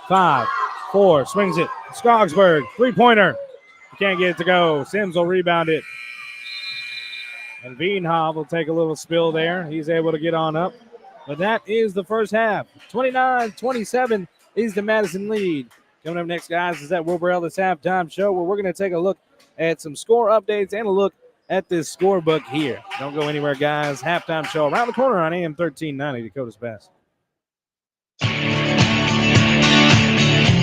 5, 4. Swings it. Skogsberg. Three-pointer. Can't get it to go. Sims will rebound it. And Beanhob will take a little spill there. He's able to get on up. But that is the first half. 29-27 is the Madison lead. Coming up next, guys, is that Wilbur Ellis halftime show where we're going to take a look at some score updates and a look at this scorebook here. Don't go anywhere, guys. Halftime show around the corner on AM 1390, Dakota's Best.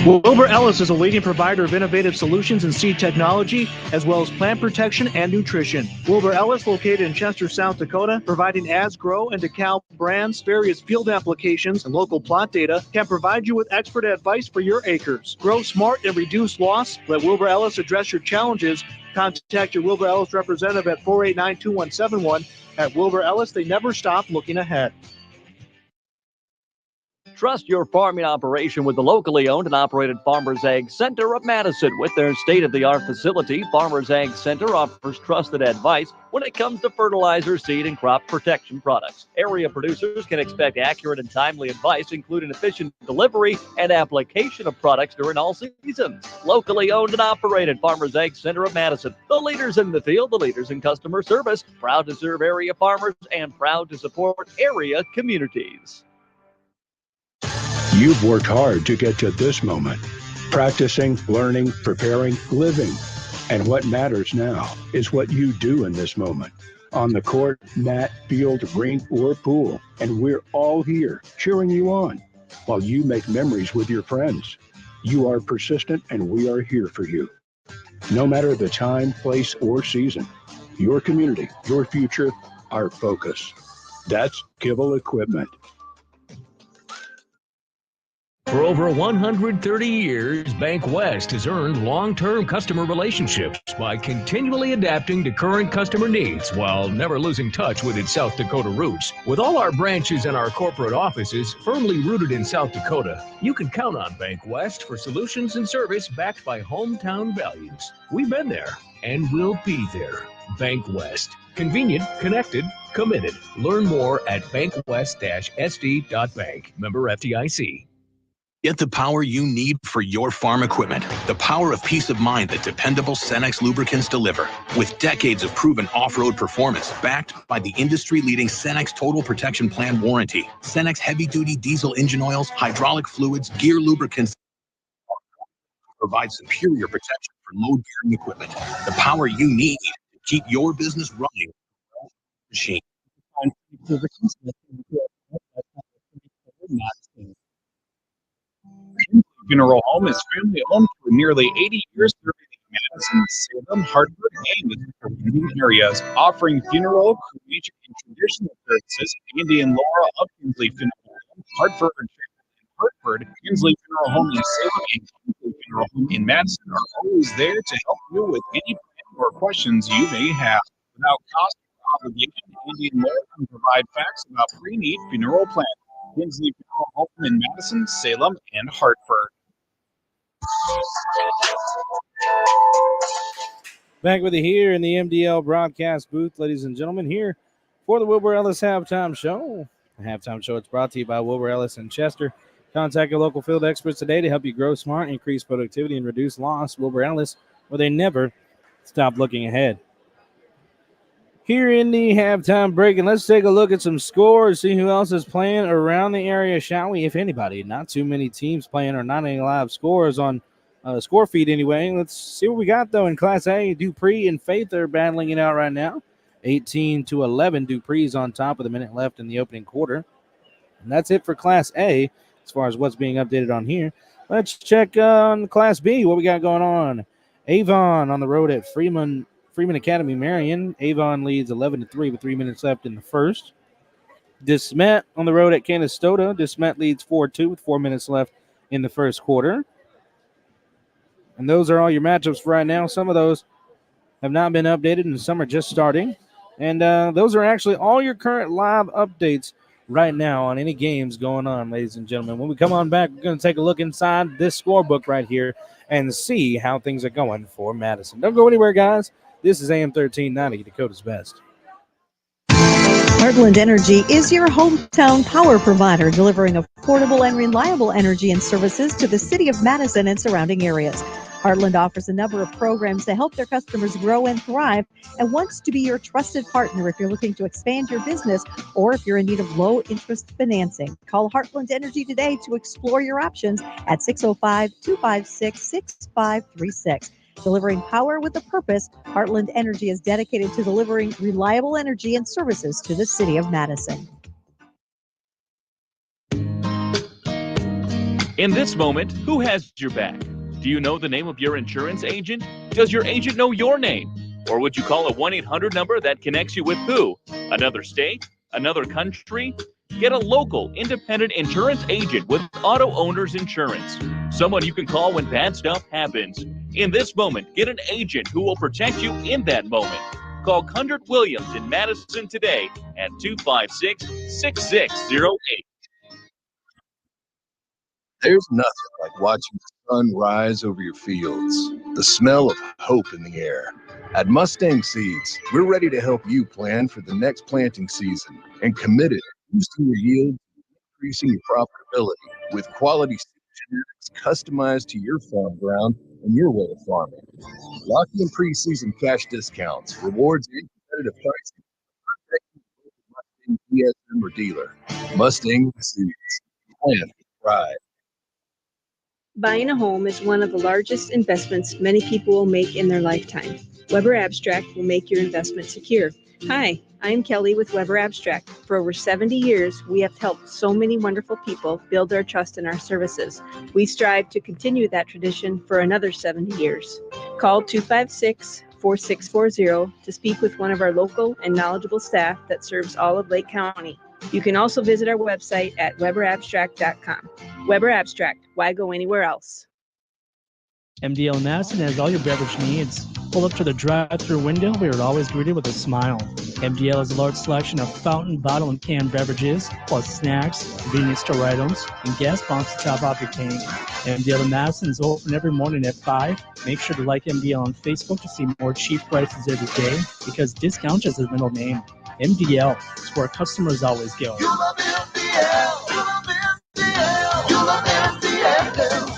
Wilbur Ellis is a leading provider of innovative solutions in seed technology, as well as plant protection and nutrition. Wilbur Ellis, located in Chester, South Dakota, providing Asgrow and DeKalb brands, various field applications, and local plot data, can provide you with expert advice for your acres. Grow smart and reduce loss. Let Wilbur Ellis address your challenges. Contact your Wilbur Ellis representative at 489-2171. At Wilbur Ellis, they never stop looking ahead. Trust your farming operation with the locally owned and operated Farmers Ag Center of Madison. With their state-of-the-art facility, Farmers Ag Center offers trusted advice when it comes to fertilizer, seed, and crop protection products. Area producers can expect accurate and timely advice, including efficient delivery and application of products during all seasons. Locally owned and operated Farmers Ag Center of Madison. The leaders in the field, the leaders in customer service, proud to serve area farmers and proud to support area communities. You've worked hard to get to this moment. Practicing, learning, preparing, living. And what matters now is what you do in this moment. On the court, mat, field, rink, or pool. And we're all here cheering you on while you make memories with your friends. You are persistent and we are here for you. No matter the time, place, or season. Your community, your future, our focus. That's Kibble Equipment. For over 130 years, Bank West has earned long-term customer relationships by continually adapting to current customer needs while never losing touch with its South Dakota roots. With all our branches and our corporate offices firmly rooted in South Dakota, you can count on Bank West for solutions and service backed by hometown values. We've been there and we'll be there. Bank West. Convenient, connected, committed. Learn more at bankwest-sd.bank. Member FDIC. Get the power you need for your farm equipment. The power of peace of mind that dependable Cenex lubricants deliver. With decades of proven off-road performance backed by the industry-leading Cenex Total Protection Plan warranty. Cenex heavy-duty diesel engine oils, hydraulic fluids, gear lubricants provide superior protection for load-bearing equipment. The power you need to keep your business running. Machine. Funeral Home is family owned for nearly 80 years, serving the Madison, Salem, Hartford, and the surrounding areas, offering funeral, cremation, and traditional services. Andy and Laura of Kinsley Funeral Home, Hartford, Kinsley Funeral Home in Salem, and Kinsley Funeral Home in Madison are always there to help you with any plan or questions you may have. Without cost or obligation, Andy and Laura can provide facts about pre-need funeral planning. Kinsley Funeral Home in Madison, Salem, and Hartford. Back with you here in the MDL broadcast booth, ladies and gentlemen, here for the Wilbur Ellis Halftime Show. The Halftime Show is brought to you by Wilbur Ellis in Chester. Contact your local field experts today to help you grow smart, increase productivity, and reduce loss. Wilbur Ellis, where they never stop looking ahead. Here in the halftime break, and let's take a look at some scores, see who else is playing around the area, shall we? If anybody, not too many teams playing or not any live scores on score feed anyway. Let's see what we got, though, in Class A. Dupree and Faith are battling it out right now. 18-11, Dupree's on top with a minute left in the opening quarter. And that's it for Class A as far as what's being updated on here. Let's check on Class B. What we got going on? Avon on the road at Freeman Academy Marion. Avon leads 11-3 with 3 minutes left in the first. DeSmet on the road at Canastota. DeSmet leads 4-2 with 4 minutes left in the first quarter. And those are all your matchups for right now. Some of those have not been updated and some are just starting. And those are actually all your current live updates right now on any games going on, ladies and gentlemen. When we come on back, we're going to take a look inside this scorebook right here and see how things are going for Madison. Don't go anywhere, guys. This is AM 1390, Dakota's Best. Heartland Energy is your hometown power provider, delivering affordable and reliable energy and services to the city of Madison and surrounding areas. Heartland offers a number of programs to help their customers grow and thrive and wants to be your trusted partner if you're looking to expand your business or if you're in need of low-interest financing. Call Heartland Energy today to explore your options at 605-256-6536. Delivering power with a purpose, Heartland Energy is dedicated to delivering reliable energy and services to the city of Madison. In this moment, who has your back? Do you know the name of your insurance agent? Does your agent know your name? Or would you call a 1-800 number that connects you with who? Another state? Another country? Get a local, independent insurance agent with Auto Owners Insurance. Someone you can call when bad stuff happens. In this moment, get an agent who will protect you in that moment. Call Kundert Williams in Madison today at 256-6608. There's nothing like watching the sun rise over your fields, the smell of hope in the air. At Mustang Seeds, we're ready to help you plan for the next planting season and committed to boosting your yield, increasing your profitability with quality genetics customized to your farm ground and your way of farming. Lock in preseason cash discounts, rewards, and competitive pricing. Mustang DSM or dealer. Mustang Seeds. Plan with pride. Buying a home is one of the largest investments many people will make in their lifetime. Weber Abstract will make your investment secure. Hi, I'm Kelly with Weber Abstract. For over 70 years, we have helped so many wonderful people build their trust in our services. We strive to continue that tradition for another 70 years. Call 256-4640 to speak with one of our local and knowledgeable staff that serves all of Lake County. You can also visit our website at weberabstract.com. Weber Abstract, why go anywhere else? MDL Madison has all your beverage needs. Pull up to the drive-thru window, we are always greeted with a smile. MDL has a large selection of fountain, bottle, and canned beverages, plus snacks, convenience store items, and gas pumps to top off your tank. MDL in Madison is open every morning at 5. Make sure to like MDL on Facebook to see more cheap prices every day, because discount is their middle name. MDL is where customers always go. You love MDL. You love MDL. You love MDL.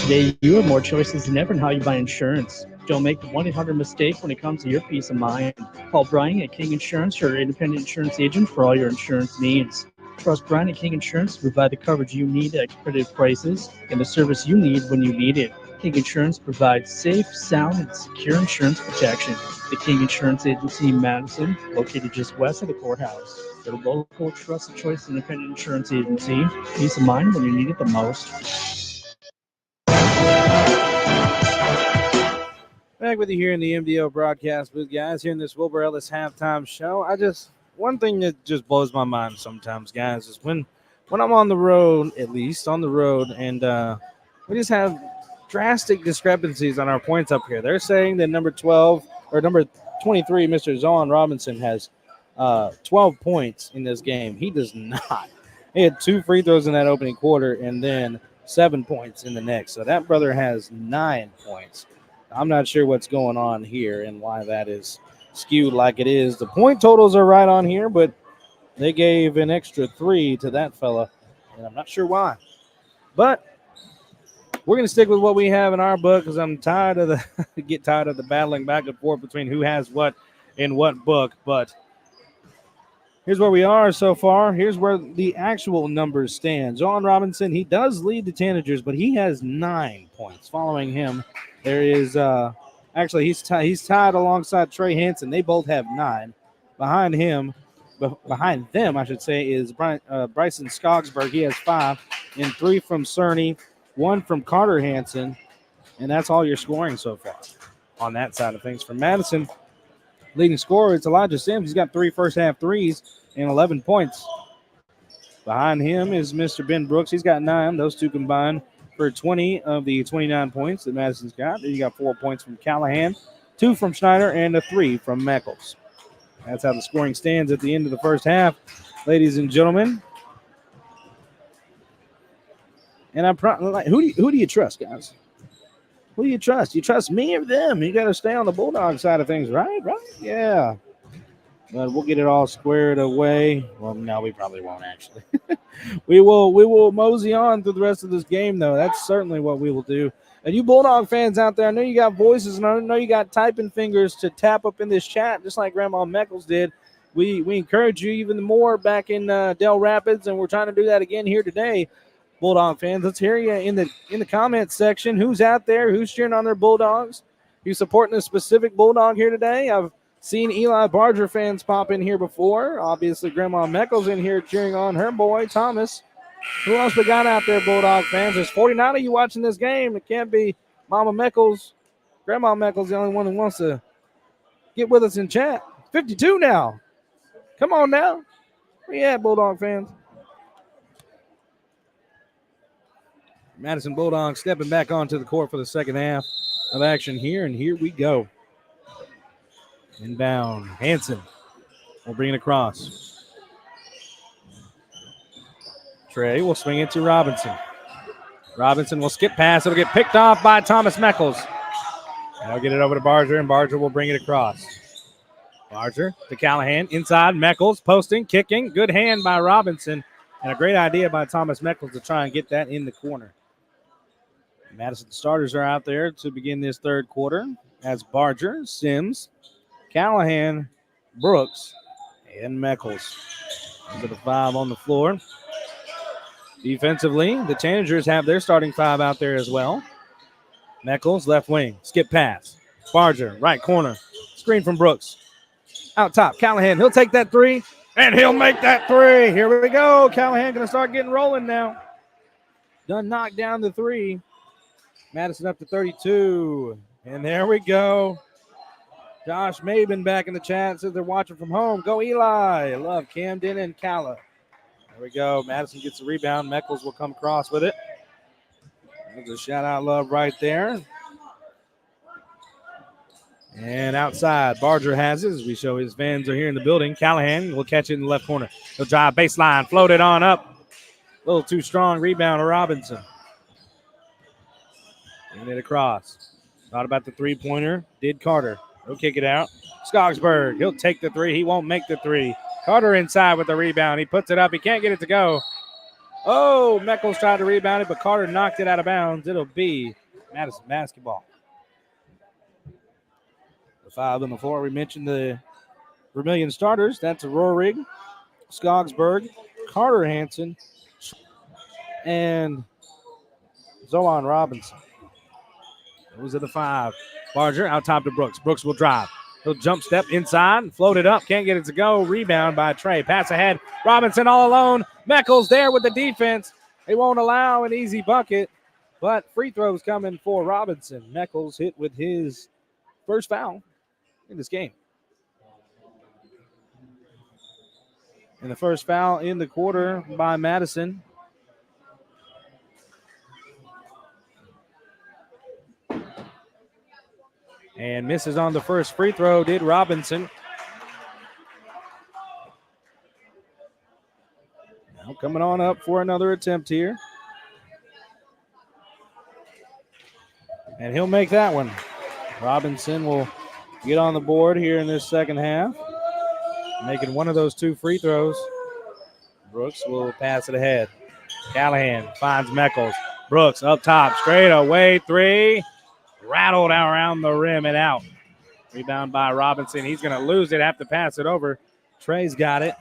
Today, you have more choices than ever in how you buy insurance. Don't make the 1-800 mistake when it comes to your peace of mind. Call Brian at King Insurance, your independent insurance agent for all your insurance needs. Trust Brian at King Insurance to provide the coverage you need at competitive prices and the service you need when you need it. King Insurance provides safe, sound, and secure insurance protection. The King Insurance Agency in Madison, located just west of the courthouse. Their local, trusted choice independent insurance agency. Peace of mind when you need it the most. Back with you here in the MDO broadcast booth, guys, here in this Wilbur Ellis halftime show. One thing that just blows my mind sometimes, guys, is when I'm on the road, at least on the road, and we just have drastic discrepancies on our points up here. They're saying that number 12 or number 23, Mr. Zohan Robinson, has 12 points in this game. He does not. He had 2 free throws in that opening quarter and then 7 points in the next. So that brother has 9 points. I'm not sure what's going on here and why that is skewed like it is. The point totals are right on here, but they gave an extra 3 to that fella, and I'm not sure why. But we're going to stick with what we have in our book because I'm tired of the battling back and forth between who has what in what book. But here's where we are so far. Here's where the actual numbers stand. Zohan Robinson, he does lead the Tanagers, but he has 9 points. Following him, there is he's tied alongside Trey Hansen. They both have 9. Behind them, I should say, is Bryson Skogsberg. He has 5. and 3 from Cerny, 1 from Carter Hansen, and that's all your scoring so far on that side of things. For Madison, leading scorer is Elijah Sims. He's got 3 first-half threes and 11 points. Behind him is Mr. Ben Brooks. He's got 9. Those two combined for 20 of the 29 points that Madison's got. Then you got 4 points from Callahan, 2 from Schneider, and a 3 from Meckles. That's how the scoring stands at the end of the first half, ladies and gentlemen. And who do you trust, guys? Who do you trust? You trust me or them? You got to stay on the Bulldog side of things, right? Yeah. But we'll get it all squared away. Well, no, we probably won't actually. We will mosey on through the rest of this game, though. That's certainly what we will do. And you Bulldog fans out there, I know you got voices and I know you got typing fingers to tap up in this chat, just like Grandma Meckles did. We encourage you even more back in Del Rapids, and we're trying to do that again here today. Bulldog fans, let's hear you in the comments section. Who's out there? Who's cheering on their Bulldogs? You supporting a specific Bulldog here today? I've seen Eli Barger fans pop in here before. Obviously, Grandma Meckles in here cheering on her boy, Thomas. Who else we got out there, Bulldog fans? There's 49 of you watching this game. It can't be Mama Meckles. Grandma Meckles, the only one who wants to get with us in chat. 52 now. Come on now. Where you at, Bulldog fans? Madison Bulldogs stepping back onto the court for the second half of action here, and here we go. Inbound. Hansen will bring it across. Trey will swing it to Robinson. Robinson will skip pass. It'll get picked off by Thomas Meckles. They'll get it over to Barger, and Barger will bring it across. Barger to Callahan. Inside, Meckles posting, kicking. Good hand by Robinson, and a great idea by Thomas Meckles to try and get that in the corner. Madison starters are out there to begin this third quarter as Barger, Sims, Callahan, Brooks, and Meckles. Into the 5 on the floor. Defensively, the Tanagers have their starting 5 out there as well. Meckles, left wing, skip pass. Barger, right corner, screen from Brooks. Out top, Callahan, he'll take that 3, and he'll make that 3. Here we go. Callahan going to start getting rolling now. Done knocked down the 3. Madison up to 32. And there we go. Josh Maben back in the chat says they're watching from home. Go Eli. Love Camden and Calla. There we go. Madison gets the rebound. Meckles will come across with it. There's a shout out love right there. And outside, Barger has it as we show his fans are here in the building. Callahan will catch it in the left corner. He'll drive baseline, float it on up. A little too strong rebound to Robinson. And it across. Thought about the three-pointer. Did Carter. He'll kick it out. Skogsberg, he'll take the 3. He won't make the 3. Carter inside with the rebound. He puts it up. He can't get it to go. Oh, Meckles tried to rebound it, but Carter knocked it out of bounds. It'll be Madison basketball. The 5 on the floor. We mentioned the Vermillion starters. That's Rohrig, Skogsberg, Carter Hansen, and Zohan Robinson. Those are the 5. Barger out top to Brooks. Brooks will drive. He'll jump step inside, float it up. Can't get it to go. Rebound by Trey. Pass ahead. Robinson all alone. Meckles there with the defense. They won't allow an easy bucket, but free throws coming for Robinson. Meckles hit with his first foul in this game. And the first foul in the quarter by Madison. And misses on the first free throw, did Robinson. Now coming on up for another attempt here. And he'll make that one. Robinson will get on the board here in this second half. Making one of those 2 free throws. Brooks will pass it ahead. Callahan finds Meckles. Brooks up top, straight away 3. Rattled around the rim and out. Rebound by Robinson. He's going to lose it, have to pass it over. Trey's got it.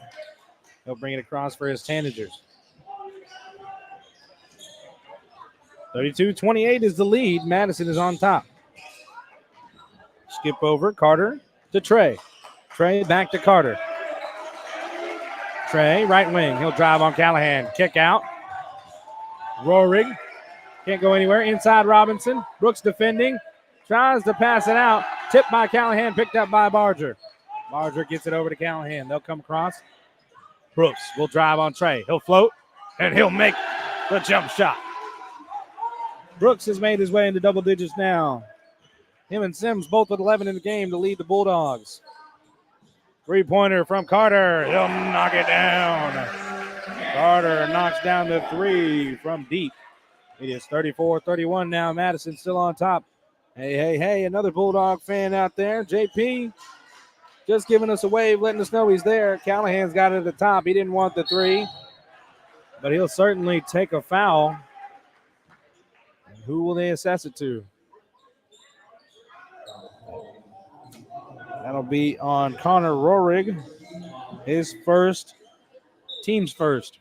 He'll bring it across for his Tanagers. 32-28 is the lead. Madison is on top. Skip over Carter to Trey. Trey back to Carter. Trey, right wing. He'll drive on Callahan. Kick out. Rohrig can't go anywhere. Inside Robinson. Brooks defending. Tries to pass it out. Tipped by Callahan. Picked up by Barger. Barger gets it over to Callahan. They'll come across. Brooks will drive on Trey. He'll float, and he'll make the jump shot. Brooks has made his way into double digits now. Him and Sims both with 11 in the game to lead the Bulldogs. Three-pointer from Carter. He'll knock it down. Carter knocks down the three from deep. It is 34-31 now. Madison still on top. Hey, another Bulldog fan out there. JP just giving us a wave, letting us know he's there. Callahan's got it at the top. He didn't want the three, but he'll certainly take a foul. And who will they assess it to? That'll be on Connor Rohrig. His first, team's first.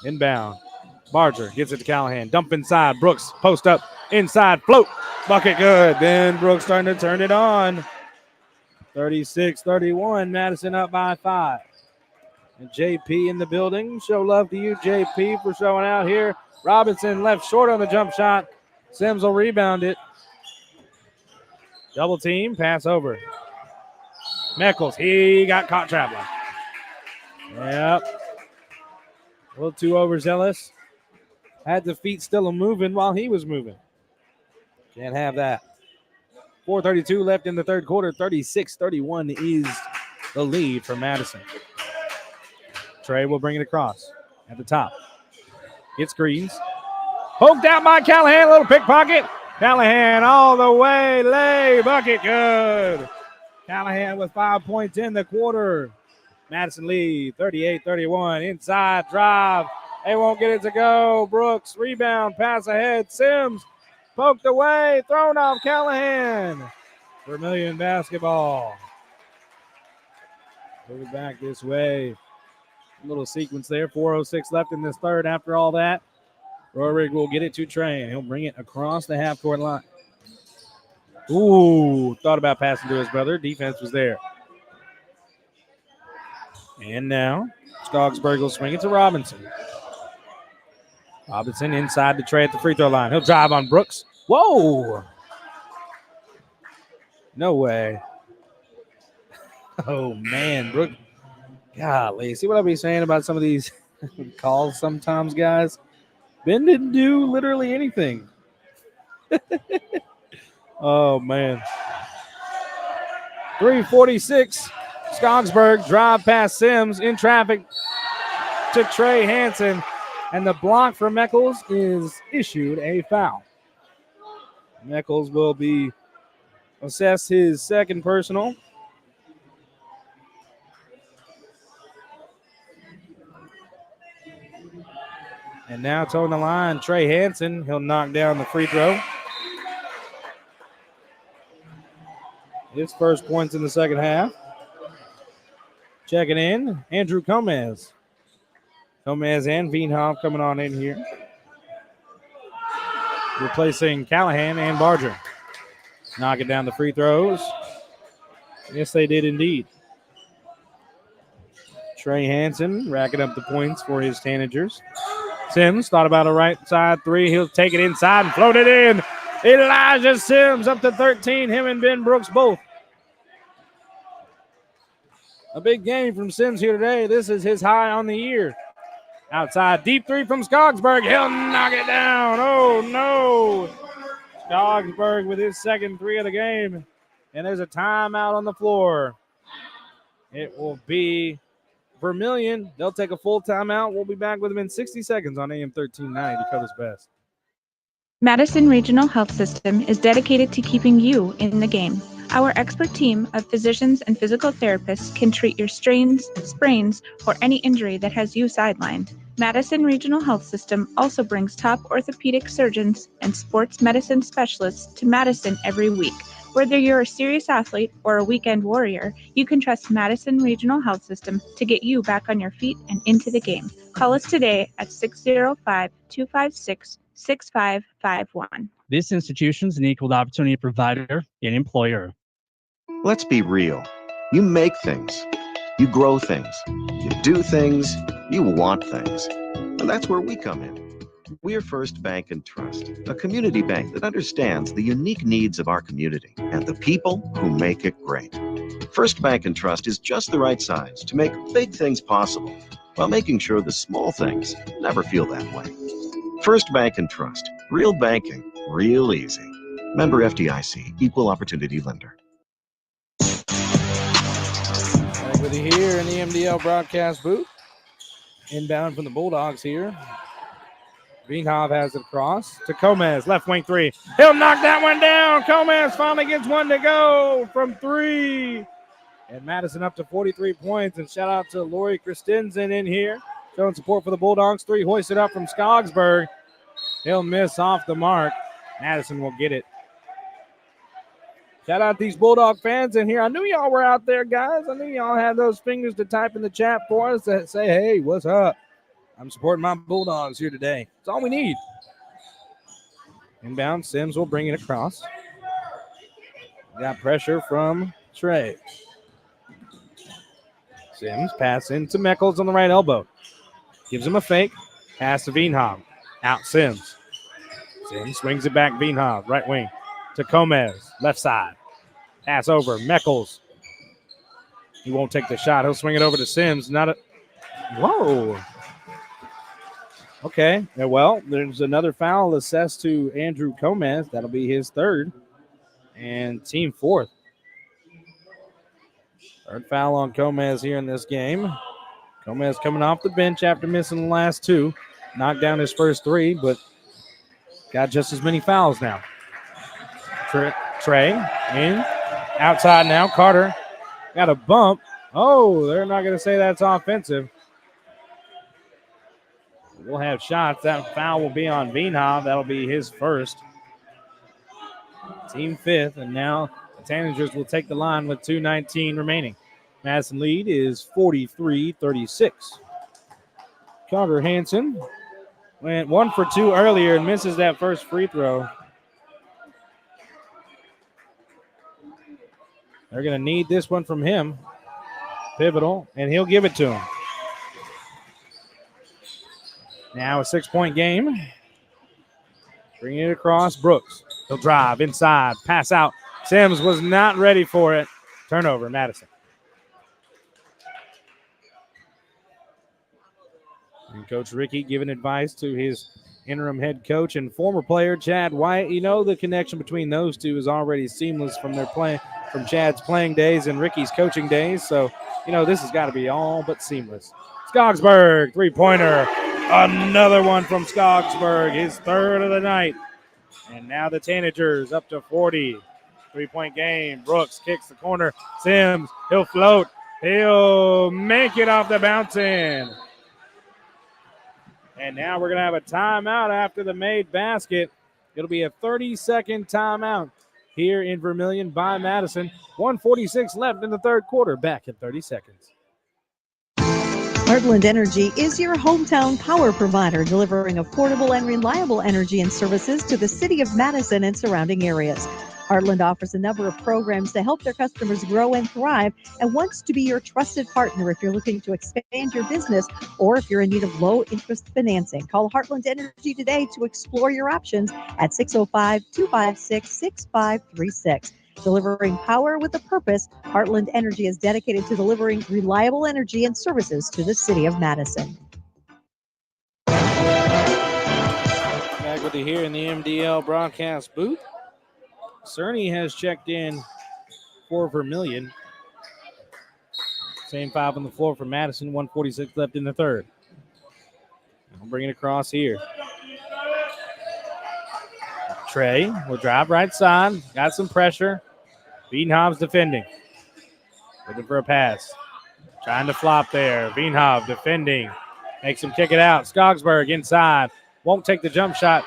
Inbound. Barger gets it to Callahan. Dump inside. Brooks post up. Inside. Float. Bucket good. Then Brooks starting to turn it on. 36-31. Madison up by 5. And JP in the building. Show love to you, JP, for showing out here. Robinson left short on the jump shot. Sims will rebound it. Double team. Pass over. Meckles. He got caught traveling. Yep. A little too overzealous. Had the feet still moving while he was moving. Can't have that. 4:32 left in the third quarter. 36-31 is the lead for Madison. Trey will bring it across at the top. Gets screens. Poked out by Callahan. A little pickpocket. Callahan all the way. Lay. Bucket good. Callahan with 5 points in the quarter. Madison lead 38-31. Inside drive. They won't get it to go. Brooks rebound. Pass ahead. Sims poked away. Thrown off Callahan. Vermillion basketball. Move it back this way. A little sequence there. 4:06 left in this third. After all that, Rohrig will get it to Trey, and he'll bring it across the half-court line. Ooh, thought about passing to his brother. Defense was there. And now, Skogsberg will swing it to Robinson. Robinson inside to Trey at the free throw line. He'll drive on Brooks. Whoa! No way. Oh, man. Brooks. Golly. See what I be saying about some of these calls sometimes, guys? Ben didn't do literally anything. Oh, man. 3:46. Skogsberg drive past Sims in traffic to Trey Hansen. And the block for Meckles is issued a foul. Meckles will be assessed his second personal. And now towing the line, Trey Hansen. He'll knock down the free throw. His first points in the second half. Checking in, Andrew Gomez. Gomez and Veenhoff coming on in here. Replacing Callahan and Barger. Knocking down the free throws. Yes, they did indeed. Trey Hansen racking up the points for his Tanagers. Sims thought about a right side three. He'll take it inside and float it in. Elijah Sims up to 13. Him and Ben Brooks both. A big game from Sims here today. This is his high on the year. Outside, deep three from Skogsberg. He'll knock it down. Oh, no. Skogsberg with his second three of the game. And there's a timeout on the floor. It will be Vermillion. They'll take a full timeout. We'll be back with them in 60 seconds on AM 1390, Dakota's Best. Madison Regional Health System is dedicated to keeping you in the game. Our expert team of physicians and physical therapists can treat your strains, sprains, or any injury that has you sidelined. Madison Regional Health System also brings top orthopedic surgeons and sports medicine specialists to Madison every week. Whether you're a serious athlete or a weekend warrior, you can trust Madison Regional Health System to get you back on your feet and into the game. Call us today at 605-256-6551. This institution is an equal opportunity provider and employer. Let's be real. You make things. You grow things. You do things. You want things. And that's where we come in. We're First Bank and Trust, a community bank that understands the unique needs of our community and the people who make it great. First Bank and Trust is just the right size to make big things possible while making sure the small things never feel that way. First Bank and Trust, real banking, real easy. Member FDIC, Equal Opportunity Lender. Back with you here in the MDL broadcast booth. Inbound from the Bulldogs here. Veenhoff has it across to Comez, left wing three. He'll knock that one down. Comez finally gets one to go from three. And Madison up to 43 points. And shout out to Lori Christensen in here, showing support for the Bulldogs. Three hoisted up from Skogsberg. He'll miss off the mark. Madison will get it. Shout out these Bulldog fans in here. I knew y'all were out there, guys. I knew y'all had those fingers to type in the chat for us that say, hey, what's up? I'm supporting my Bulldogs here today. That's all we need. Inbound, Sims will bring it across. Got pressure from Trey. Sims pass into Meckles on the right elbow. Gives him a fake. Pass to Veenhoff. Out Sims. Sims swings it back. Veenhoff, right wing. To Comez, left side. Pass over. Meckles. He won't take the shot. He'll swing it over to Sims. Whoa. Okay. Well, there's another foul assessed to Andrew Comez. That'll be his third. And team fourth. Third foul on Comez here in this game. Comez coming off the bench after missing the last two. Knocked down his first three, but got just as many fouls now. Trey in. Outside now. Carter got a bump. Oh, they're not going to say that's offensive. We'll have shots. That foul will be on Veenhoff. That'll be his first. Team fifth, and now the Tanagers will take the line with 2:19 remaining. Madison lead is 43-36. Carter Hansen went 1 for 2 earlier and misses that first free throw. They're going to need this one from him. Pivotal, and he'll give it to him. Now a 6-point game. Bringing it across, Brooks. He'll drive inside, pass out. Sims was not ready for it. Turnover, Madison. And Coach Ricky giving advice to his interim head coach and former player, Chad White. You know the connection between those two is already seamless from their play, from Chad's playing days and Ricky's coaching days. So, you know, this has got to be all but seamless. Skogsberg, three-pointer. Another one from Skogsberg, his third of the night. And now the Tanagers up to 40. 3-point game. Brooks kicks the corner. Sims, he'll float. He'll make it off the bounce in. And now we're going to have a timeout after the made basket. It'll be a 30-second timeout here in Vermillion by Madison. 1:46 left in the third quarter. Back in 30 seconds. Heartland Energy is your hometown power provider, delivering affordable and reliable energy and services to the city of Madison and surrounding areas. Heartland offers a number of programs to help their customers grow and thrive and wants to be your trusted partner if you're looking to expand your business or if you're in need of low-interest financing. Call Heartland Energy today to explore your options at 605-256-6536. Delivering power with a purpose, Heartland Energy is dedicated to delivering reliable energy and services to the city of Madison. Back with you here in the MDL broadcast booth. Cerny has checked in for Vermillion. Same five on the floor for Madison. 1:46 left in the third. I'll bring it across here. Trey will drive right side. Got some pressure. Veenhoff's defending. Looking for a pass. Trying to flop there. Veenhoff defending. Makes him kick it out. Skogsberg inside. Won't take the jump shot.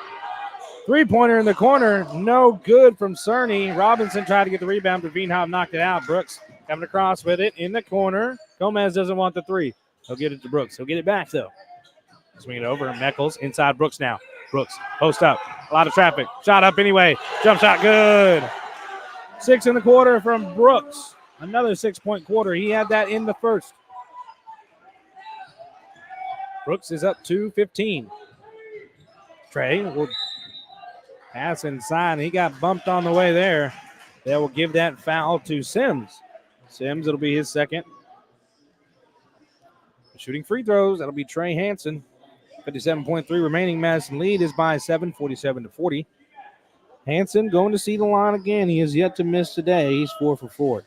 Three-pointer in the corner. No good from Cerny. Robinson tried to get the rebound, but Veenhoff knocked it out. Brooks coming across with it in the corner. Gomez doesn't want the three. He'll get it to Brooks. He'll get it back, though. Swing it over. Meckles inside Brooks now. Brooks, post up. A lot of traffic. Shot up anyway. Jump shot good. 6 in the quarter from Brooks. Another 6-point quarter. He had that in the first. Brooks is up to 15. Trey will pass inside. He got bumped on the way there. They will give that foul to Sims. Sims, it'll be his second. Shooting free throws, that'll be Trey Hansen. 57.3 remaining. Madison lead is by 7, 47-40. Hansen going to see the line again. He has yet to miss today. He's 4 for 4.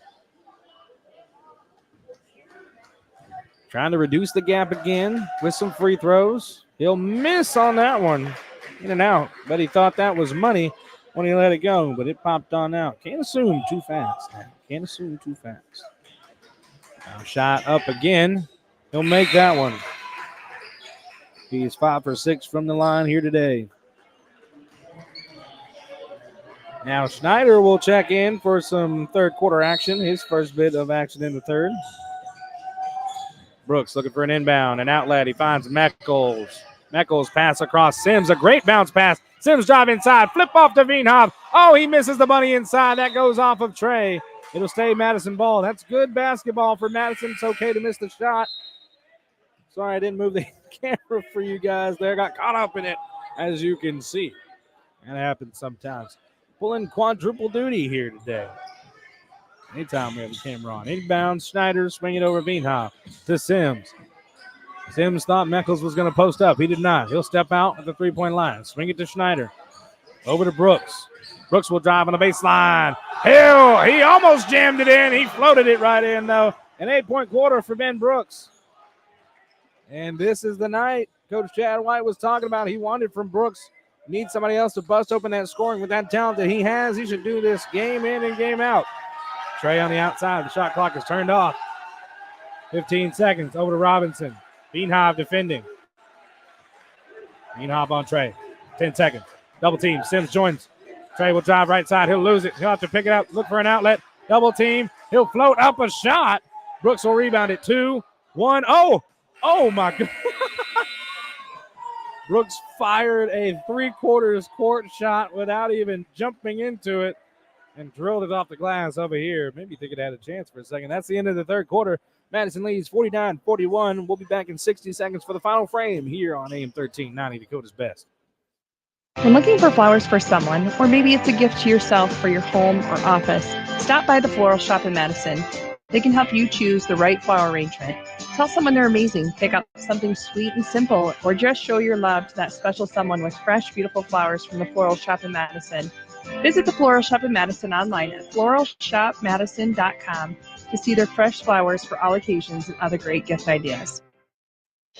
Trying to reduce the gap again with some free throws. He'll miss on that one. In and out. But he thought that was money when he let it go, but it popped on out. Can't assume too fast. Can't assume too fast. Now shot up again. He'll make that one. He's 5 for 6 from the line here today. Now Schneider will check in for some third quarter action. His first bit of action in the third. Brooks looking for an inbound, an outlet. He finds Meckles. Meckles pass across Sims. A great bounce pass. Sims drive inside. Flip off to Veenhoff. Oh, he misses the bunny inside. That goes off of Trey. It'll stay Madison ball. That's good basketball for Madison. It's okay to miss the shot. Sorry, I didn't move the camera for you guys there. Got caught up in it, as you can see. That happens sometimes. Pulling quadruple duty here today. Anytime we have the camera on. Inbound, Schneider, swing it over Veenhoff to Sims. Sims thought Meckles was going to post up. He did not. He'll step out at the three-point line. Swing it to Schneider. Over to Brooks. Brooks will drive on the baseline. He almost jammed it in. He floated it right in, though. An 8-point quarter for Ben Brooks. And this is the night Coach Chad White was talking about. He wanted from Brooks. Needs somebody else to bust open that scoring with that talent that he has. He should do this game in and game out. Trey on the outside. The shot clock is turned off. 15 seconds. Over to Robinson. Veenhoff defending. Veenhoff on Trey. 10 seconds. Double team. Sims joins. Trey will drive right side. He'll lose it. He'll have to pick it up. Look for an outlet. Double team. He'll float up a shot. Brooks will rebound it. 2, 1. Oh my God. Brooks fired a three-quarters court shot without even jumping into it and drilled it off the glass over here. Maybe think it had a chance for a second. That's the end of the third quarter. Madison leads 49-41. We'll be back in 60 seconds for the final frame here on AM 1390, Dakota's Best. When looking for flowers for someone, or maybe it's a gift to yourself for your home or office, stop by the Floral Shop in Madison. They can help you choose the right flower arrangement. Tell someone they're amazing. Pick out something sweet and simple, or just show your love to that special someone with fresh, beautiful flowers from the Floral Shop in Madison. Visit the Floral Shop in Madison online at floralshopmadison.com to see their fresh flowers for all occasions and other great gift ideas.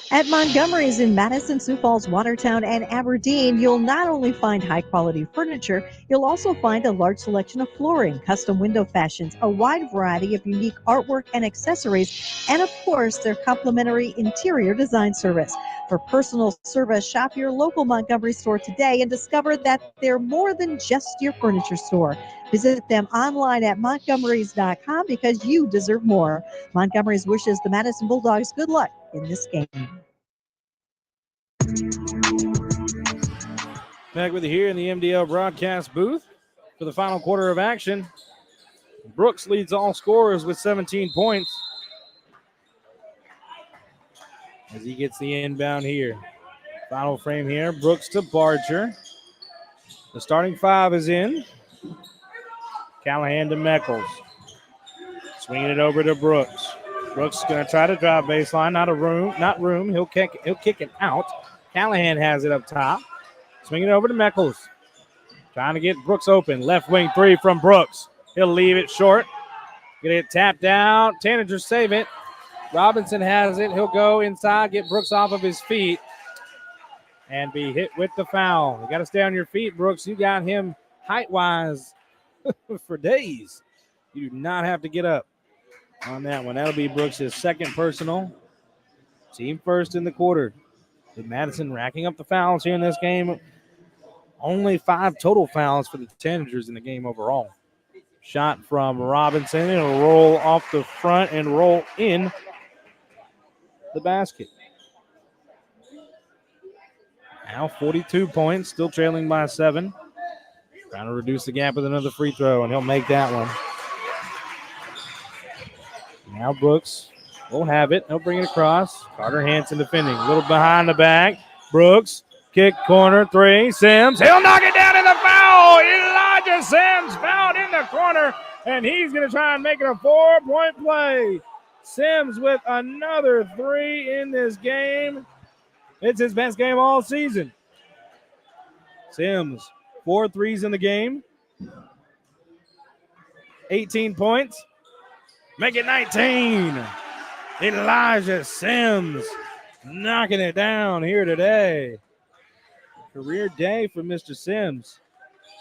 At Montgomery's in Madison, Sioux Falls, Watertown, and Aberdeen, you'll not only find high-quality furniture, you'll also find a large selection of flooring, custom window fashions, a wide variety of unique artwork and accessories, and of course, their complimentary interior design service. For personal service, shop your local Montgomery store today and discover that they're more than just your furniture store. Visit them online at montgomerys.com because you deserve more. Montgomery's wishes the Madison Bulldogs good luck in this game. Back with you here in the MDL broadcast booth for the final quarter of action. Brooks leads all scorers with 17 points as he gets the inbound here. Final frame here, Brooks to Barger. The starting five is in. Callahan to Meckles. Swinging it over to Brooks. Brooks going to try to drive baseline. Not room. He'll kick it out. Callahan has it up top. Swinging it over to Meckles. Trying to get Brooks open. Left wing three from Brooks. He'll leave it short. Get it tapped out. Tanagers save it. Robinson has it. He'll go inside, get Brooks off of his feet, and be hit with the foul. You got to stay on your feet, Brooks. You got him height-wise for days. You do not have to get up on that one. That'll be Brooks' second personal. Team first in the quarter. With Madison racking up the fouls here in this game. Only 5 total fouls for the Tanagers in the game overall. Shot from Robinson. It'll roll off the front and roll in the basket. Now 42 points, still trailing by 7. Trying to reduce the gap with another free throw, and he'll make that one. Now Brooks will have it. He'll bring it across. Carter Hansen defending. A little behind the back. Brooks, kick corner, three. Sims, he'll knock it down in the foul. Elijah Sims fouled in the corner, and he's going to try and make it a 4-point play. Sims with another three in this game. It's his best game all season. Sims, 4 threes in the game. 18 points. Make it 19. Elijah Sims knocking it down here today. Career day for Mr. Sims.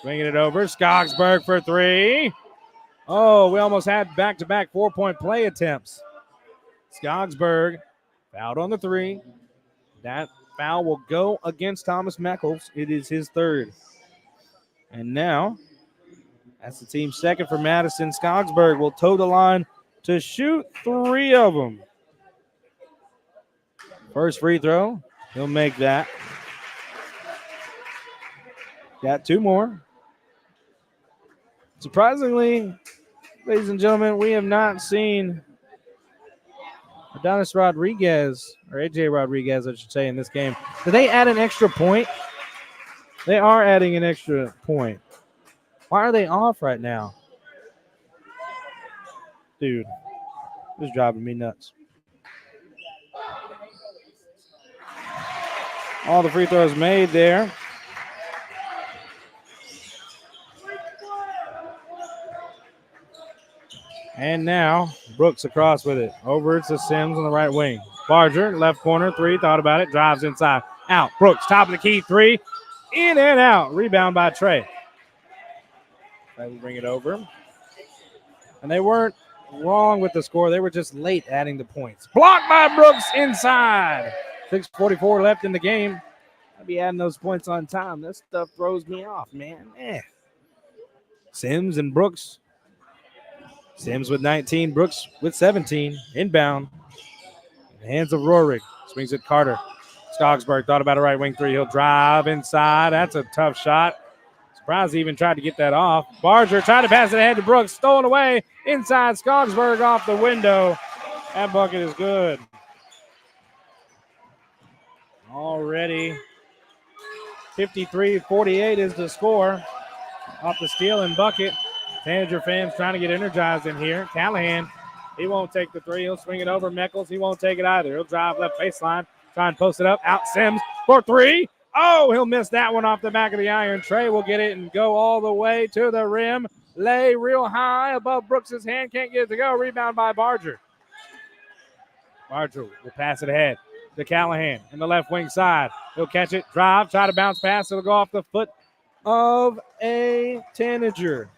Swinging it over. Skogsberg for three. Oh, we almost had back-to-back 4-point play attempts. Skogsberg fouled on the three. That foul will go against Thomas Meckles. It is his third. And now, that's the team's second for Madison. Skogsberg will toe the line to shoot 3 of them. First free throw, he'll make that. Got 2 more. Surprisingly, ladies and gentlemen, we have not seen Adonis Rodriguez, or AJ Rodriguez, I should say, in this game. Did they add an extra point? They are adding an extra point. Why are they off right now? Dude, this is driving me nuts. All the free throws made there. And now Brooks across with it. Over to Sims on the right wing. Barger, left corner, three, thought about it, drives inside. Out. Brooks, top of the key, three. In and out. Rebound by Trey. They will bring it over. And they weren't wrong with the score. They were just late adding the points. Blocked by Brooks inside. 6:44 left in the game. I'll be adding those points on time. This stuff throws me off, man. Sims and Brooks. Sims with 19, Brooks with 17. Inbound. In the hands of Rohrig. Swings it Carter. Skogsberg thought about a right wing three. He'll drive inside. That's a tough shot. Surprised he even tried to get that off. Barger tried to pass it ahead to Brooks. Stolen away. Inside Skogsberg off the window. That bucket is good. Already 53-48 is the score. Off the steal and bucket. Tanager fans trying to get energized in here. Callahan, he won't take the three. He'll swing it over Meckles. He won't take it either. He'll drive left baseline. Try and post it up. Out Sims for three. Oh, he'll miss that one off the back of the iron. Trey will get it and go all the way to the rim. Lay real high above Brooks' hand. Can't get it to go. Rebound by Barger. Barger will pass it ahead to Callahan in the left wing side. He'll catch it, drive, try to bounce pass. It'll go off the foot of a Tanager.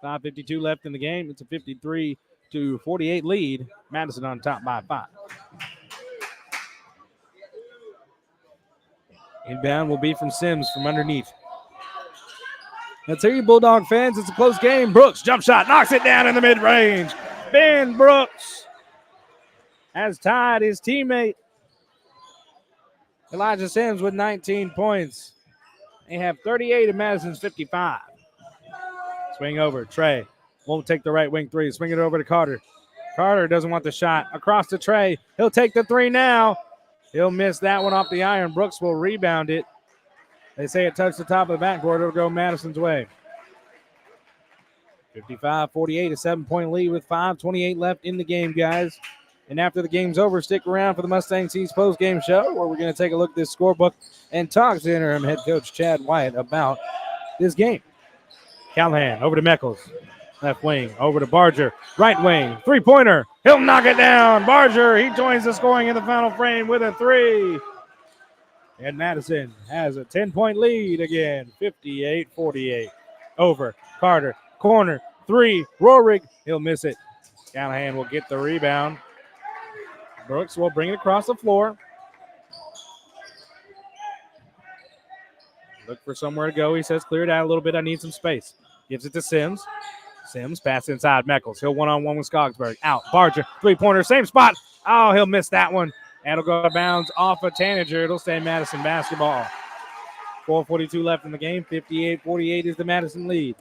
5:52 left in the game. It's a 53-48 lead. Madison on top by 5. Inbound will be from Sims from underneath. Let's hear you, Bulldog fans. It's a close game. Brooks, jump shot, knocks it down in the mid-range. Ben Brooks has tied his teammate Elijah Sims with 19 points. They have 38 in Madison's 55. Swing over. Trey won't take the right wing three. Swing it over to Carter. Carter doesn't want the shot. Across to Trey. He'll take the three now. He'll miss that one off the iron. Brooks will rebound it. They say it touched the top of the backboard. It'll go Madison's way. 55-48, a 7-point lead with 5:28 left in the game, guys. And after the game's over, stick around for the Mustang Seeds post-game show where we're going to take a look at this scorebook and talk to interim head coach Chad Wyatt about this game. Callahan over to Meckles. Left wing over to Barger. Right wing. Three-pointer. He'll knock it down. Barger, he joins the scoring in the final frame with a three. And Madison has a 10-point lead again. 58-48. Over. Carter. Corner. Three. Rohrig. He'll miss it. Callahan will get the rebound. Brooks will bring it across the floor. Look for somewhere to go. He says, clear it out a little bit. I need some space. Gives it to Sims. Sims pass inside Meckles. He'll one-on-one with Skogsberg. Out. Barger. Three-pointer. Same spot. Oh, he'll miss that one. That'll go out of bounds off of Tanager. It'll stay Madison basketball. 4:42 left in the game. 58-48 is the Madison lead.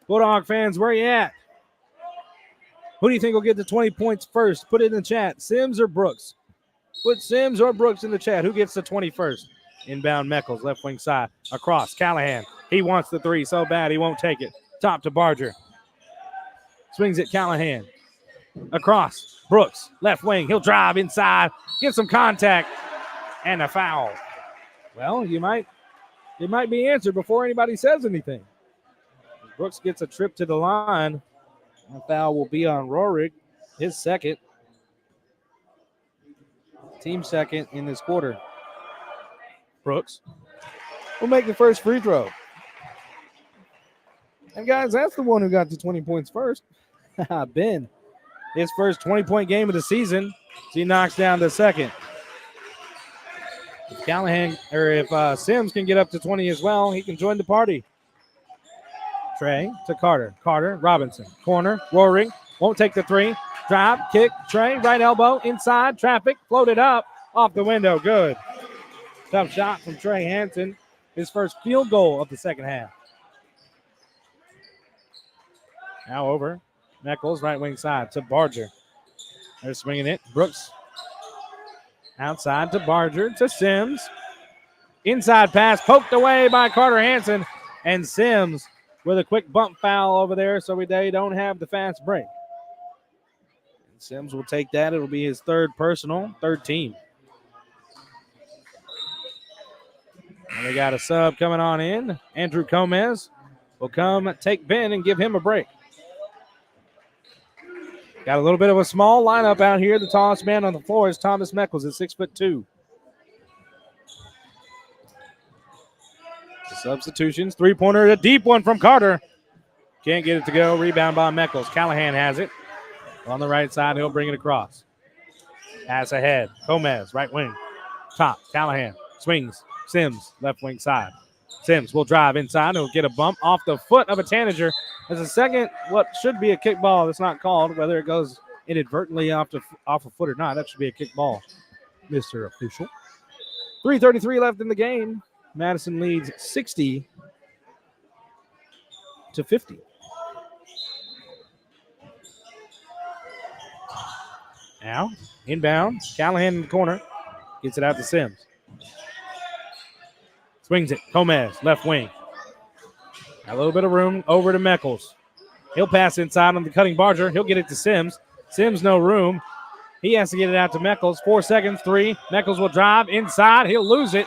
Bulldog fans, where you at? Who do you think will get the 20 points first? Put it in the chat. Sims or Brooks? Put Sims or Brooks in the chat. Who gets the 20 first? Inbound Meckles, left wing side. Across, Callahan. He wants the three so bad he won't take it. Top to Barger. Swings it, Callahan. Across, Brooks, left wing. He'll drive inside, get some contact, and a foul. Well, it might be answered before anybody says anything. Brooks gets a trip to the line. The foul will be on Rohrig, his second. Team second in this quarter. Brooks will make the first free throw. And guys, that's the one who got the 20 points first. Ben, his first 20-point game of the season. So he knocks down the second. If Callahan, or if Sims can get up to 20 as well, he can join the party. Trey to Carter. Carter, Robinson. Corner, Rohrig. Won't take the three. Drive, kick, Trey, right elbow, inside, traffic, floated up, off the window, good. Tough shot from Trey Hansen, his first field goal of the second half. Now over, Meckles, right wing side to Barger. They're swinging it, Brooks. Outside to Barger, to Sims. Inside pass, poked away by Carter Hansen, and Sims with a quick bump foul over there, so they don't have the fast break. Sims will take that. It'll be his third personal, third team. And they got a sub coming on in. Andrew Gomez will come take Ben and give him a break. Got a little bit of a small lineup out here. The tallest man on the floor is Thomas Meckles at 6'2". The substitutions. Three-pointer, a deep one from Carter. Can't get it to go. Rebound by Meckles. Callahan has it. On the right side, he'll bring it across. Pass ahead. Gomez, right wing. Top. Callahan swings. Sims, left wing side. Sims will drive inside. He'll get a bump off the foot of a Tanager. There's a second, what should be a kick ball that's not called. Whether it goes inadvertently off a foot or not, that should be a kick ball, Mr. Official. 3:33 left in the game. Madison leads 60-50. Now, inbound. Callahan in the corner. Gets it out to Sims. Swings it. Gomez, left wing. A little bit of room over to Meckles. He'll pass inside on the cutting Barger. He'll get it to Sims. Sims, no room. He has to get it out to Meckles. 4 seconds, 3. Meckles will drive inside. He'll lose it.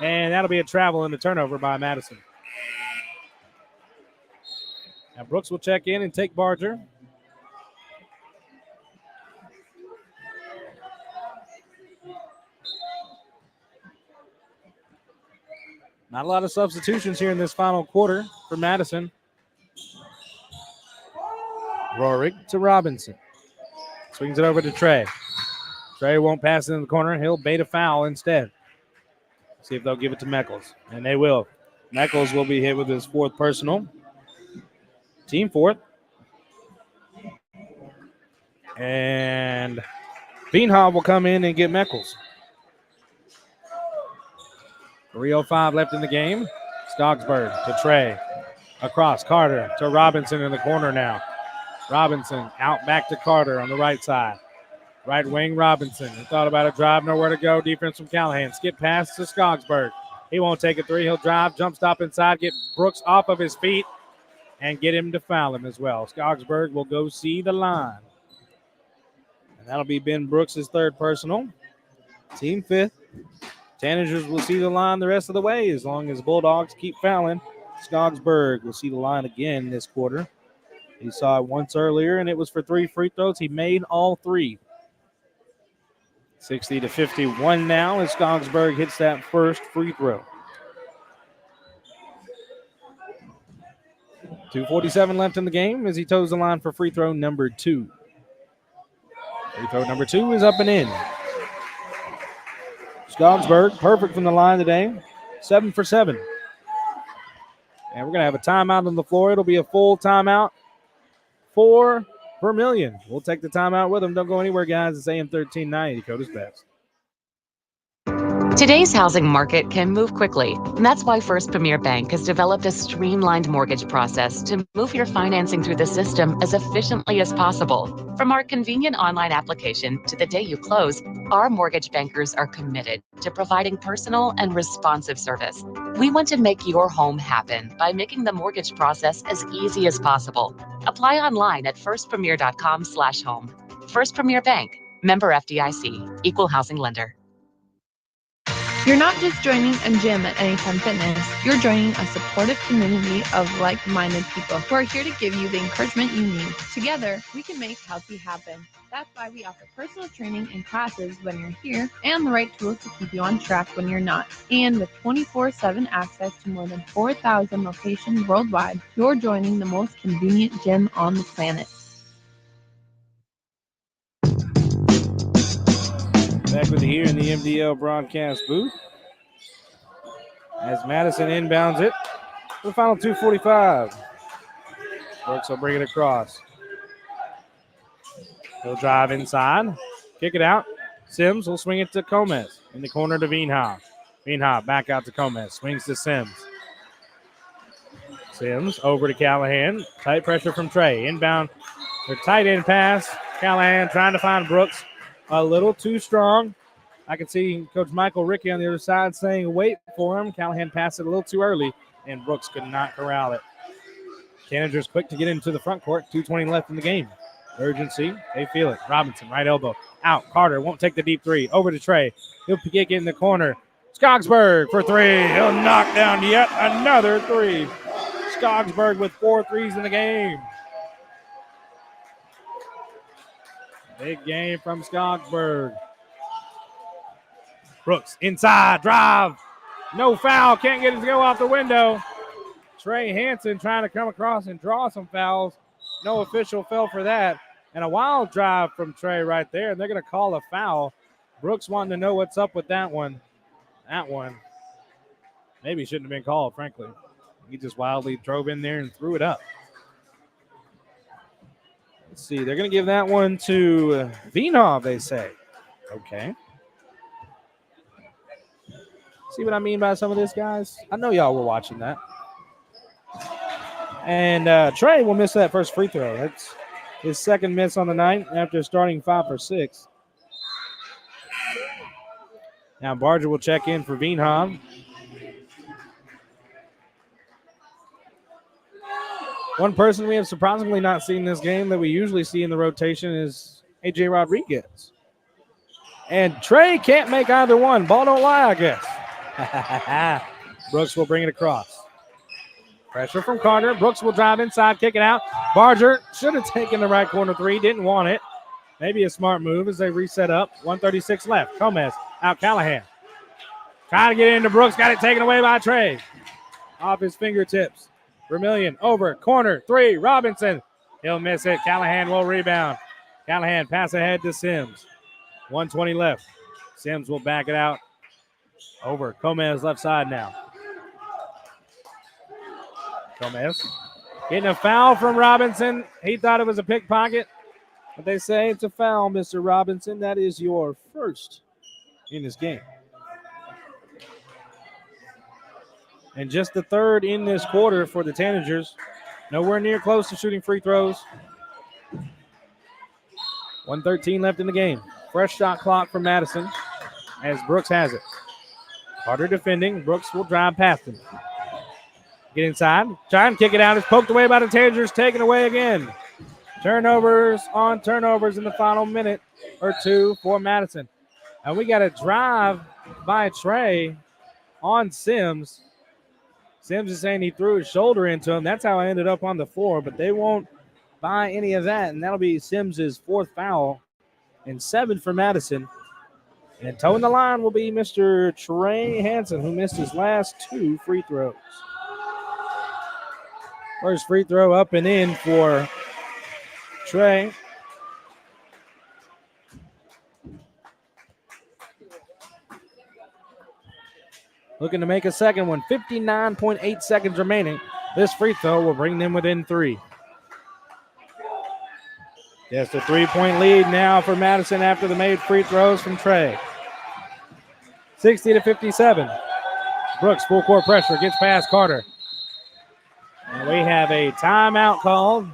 And that'll be a travel and a turnover by Madison. Now Brooks will check in and take Barger. Not a lot of substitutions here in this final quarter for Madison. Rohrig to Robinson. Swings it over to Trey. Trey won't pass it in the corner. He'll bait a foul instead. See if they'll give it to Meckles. And they will. Meckles will be hit with his fourth personal. Team fourth. And Beanhoff will come in and get Meckles. 3:05 left in the game. Skogsberg to Trey. Across, Carter to Robinson in the corner now. Robinson out back to Carter on the right side. Right wing, Robinson. He thought about a drive, nowhere to go. Defense from Callahan. Skip pass to Skogsberg. He won't take a three. He'll drive, jump stop inside, get Brooks off of his feet, and get him to foul him as well. Skogsberg will go see the line. And that'll be Ben Brooks' third personal. Team fifth. Tanagers will see the line the rest of the way as long as Bulldogs keep fouling. Skogsberg will see the line again this quarter. He saw it once earlier, and it was for 3 free throws. He made all 3. 60-51 now as Skogsberg hits that first free throw. 2:47 left in the game as he toes the line for free throw number 2. Free throw number 2 is up and in. Skogsberg, perfect from the line today. 7 for 7. And we're going to have a timeout on the floor. It'll be a full timeout for Vermillion. We'll take the timeout with them. Don't go anywhere, guys. It's AM 1390, Dakota's Best. Today's housing market can move quickly, and that's why First Premier Bank has developed a streamlined mortgage process to move your financing through the system as efficiently as possible. From our convenient online application to the day you close, our mortgage bankers are committed to providing personal and responsive service. We want to make your home happen by making the mortgage process as easy as possible. Apply online at firstpremier.com/home. First Premier Bank, member FDIC, equal housing lender. You're not just joining a gym at Anytime Fitness, you're joining a supportive community of like-minded people who are here to give you the encouragement you need. Together, we can make healthy happen. That's why we offer personal training and classes when you're here and the right tools to keep you on track when you're not. And with 24/7 access to more than 4,000 locations worldwide, you're joining the most convenient gym on the planet. Back with you here in the MDL broadcast booth as Madison inbounds it for the final 2:45. Brooks will bring it across. He'll drive inside, kick it out. Sims will swing it to Gomez in the corner to Veenhoff. Veenhoff back out to Gomez, swings to Sims. Sims over to Callahan. Tight pressure from Trey. Inbound, or tight end pass. Callahan trying to find Brooks. A little too strong. I can see Coach Michael Rickey on the other side saying wait for him. Callahan passed it a little too early, and Brooks could not corral it. Tanagers quick to get into the front court. 2:20 left in the game. Urgency. They feel it. Robinson, right elbow. Out. Carter won't take the deep three. Over to Trey. He'll kick it in the corner. Skogsberg for three. He'll knock down yet another three. Skogsberg with 4 threes in the game. Big game from Skogsberg. Brooks inside, drive. No foul, can't get it to go out the window. Trey Hansen trying to come across and draw some fouls. No official fell for that. And a wild drive from Trey right there, and they're going to call a foul. Brooks wanting to know what's up with that one. That one maybe shouldn't have been called, frankly. He just wildly drove in there and threw it up. Let's see. They're going to give that one to Veenhoff, they say. Okay. See what I mean by some of this, guys? I know y'all were watching that. And Trey will miss that first free throw. That's his second miss on the night after starting 5 for 6. Now Barger will check in for Veenhoff. One person we have surprisingly not seen this game that we usually see in the rotation is A.J. Rodriguez. And Trey can't make either one. Ball don't lie, I guess. Brooks will bring it across. Pressure from Carter. Brooks will drive inside, kick it out. Barger should have taken the right corner three, didn't want it. Maybe a smart move as they reset up. 1:36 left. Gomez out Callahan. Trying to get into Brooks, got it taken away by Trey. Off his fingertips. Vermillion over, corner, three, Robinson. He'll miss it. Callahan will rebound. Callahan pass ahead to Sims. 1:20 left. Sims will back it out. Over, Gomez left side now. Gomez getting a foul from Robinson. He thought it was a pickpocket, but they say it's a foul, Mr. Robinson. That is your first in this game. And just the third in this quarter for the Tanagers. Nowhere near close to shooting free throws. 1:13 left in the game. Fresh shot clock for Madison as Brooks has it. Carter defending. Brooks will drive past him. Get inside. Try and kick it out. It's poked away by the Tanagers. Taken away again. Turnovers on turnovers in the final minute or two for Madison. And we got a drive by Trey on Sims. Sims is saying he threw his shoulder into him. That's how I ended up on the floor, but they won't buy any of that. And that'll be Sims's 4th foul and 7 for Madison. And towing the line will be Mr. Trey Hansen, who missed his last 2 free throws. First free throw up and in for Trey. Looking to make a second one. 59.8 seconds remaining. This free throw will bring them within 3. Just a 3-point lead now for Madison after the made free throws from Trey. 60-57. Brooks, full court pressure, gets past Carter. And we have a timeout called.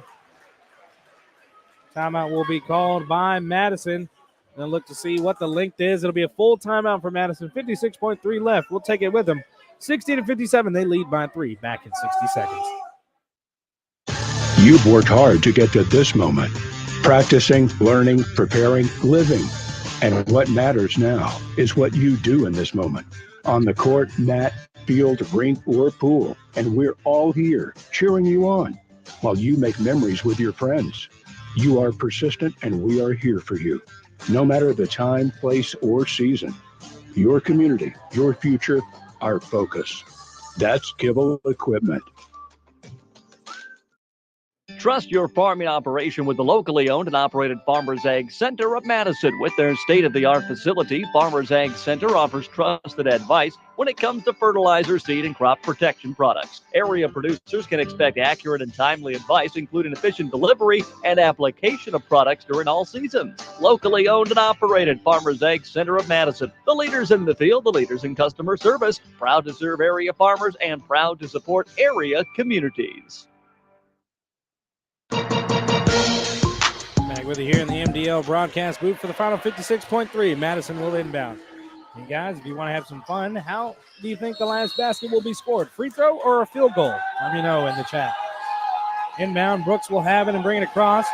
Timeout will be called by Madison. And look to see what the length is. It'll be a full timeout for Madison. 56.3 left. We'll take it with them. 60-57. They lead by 3. Back in 60 seconds. You've worked hard to get to this moment. Practicing, learning, preparing, living. And what matters now is what you do in this moment. On the court, mat, field, rink, or pool. And we're all here cheering you on while you make memories with your friends. You are persistent and we are here for you. No matter the time, place, or season. Your community, your future, our focus. That's Kibble Equipment. Trust your farming operation with the locally owned and operated Farmers Ag Center of Madison. With their state-of-the-art facility, Farmers Ag Center offers trusted advice when it comes to fertilizer, seed, and crop protection products. Area producers can expect accurate and timely advice, including efficient delivery and application of products during all seasons. Locally owned and operated Farmers Ag Center of Madison. The leaders in the field, the leaders in customer service, proud to serve area farmers and proud to support area communities. Back with you here in the MDL broadcast booth for the final 56.3. Madison will inbound. And guys, if you want to have some fun, how do you think the last basket will be scored? Free throw or a field goal? Let me know in the chat. Inbound, Brooks will have it and bring it across.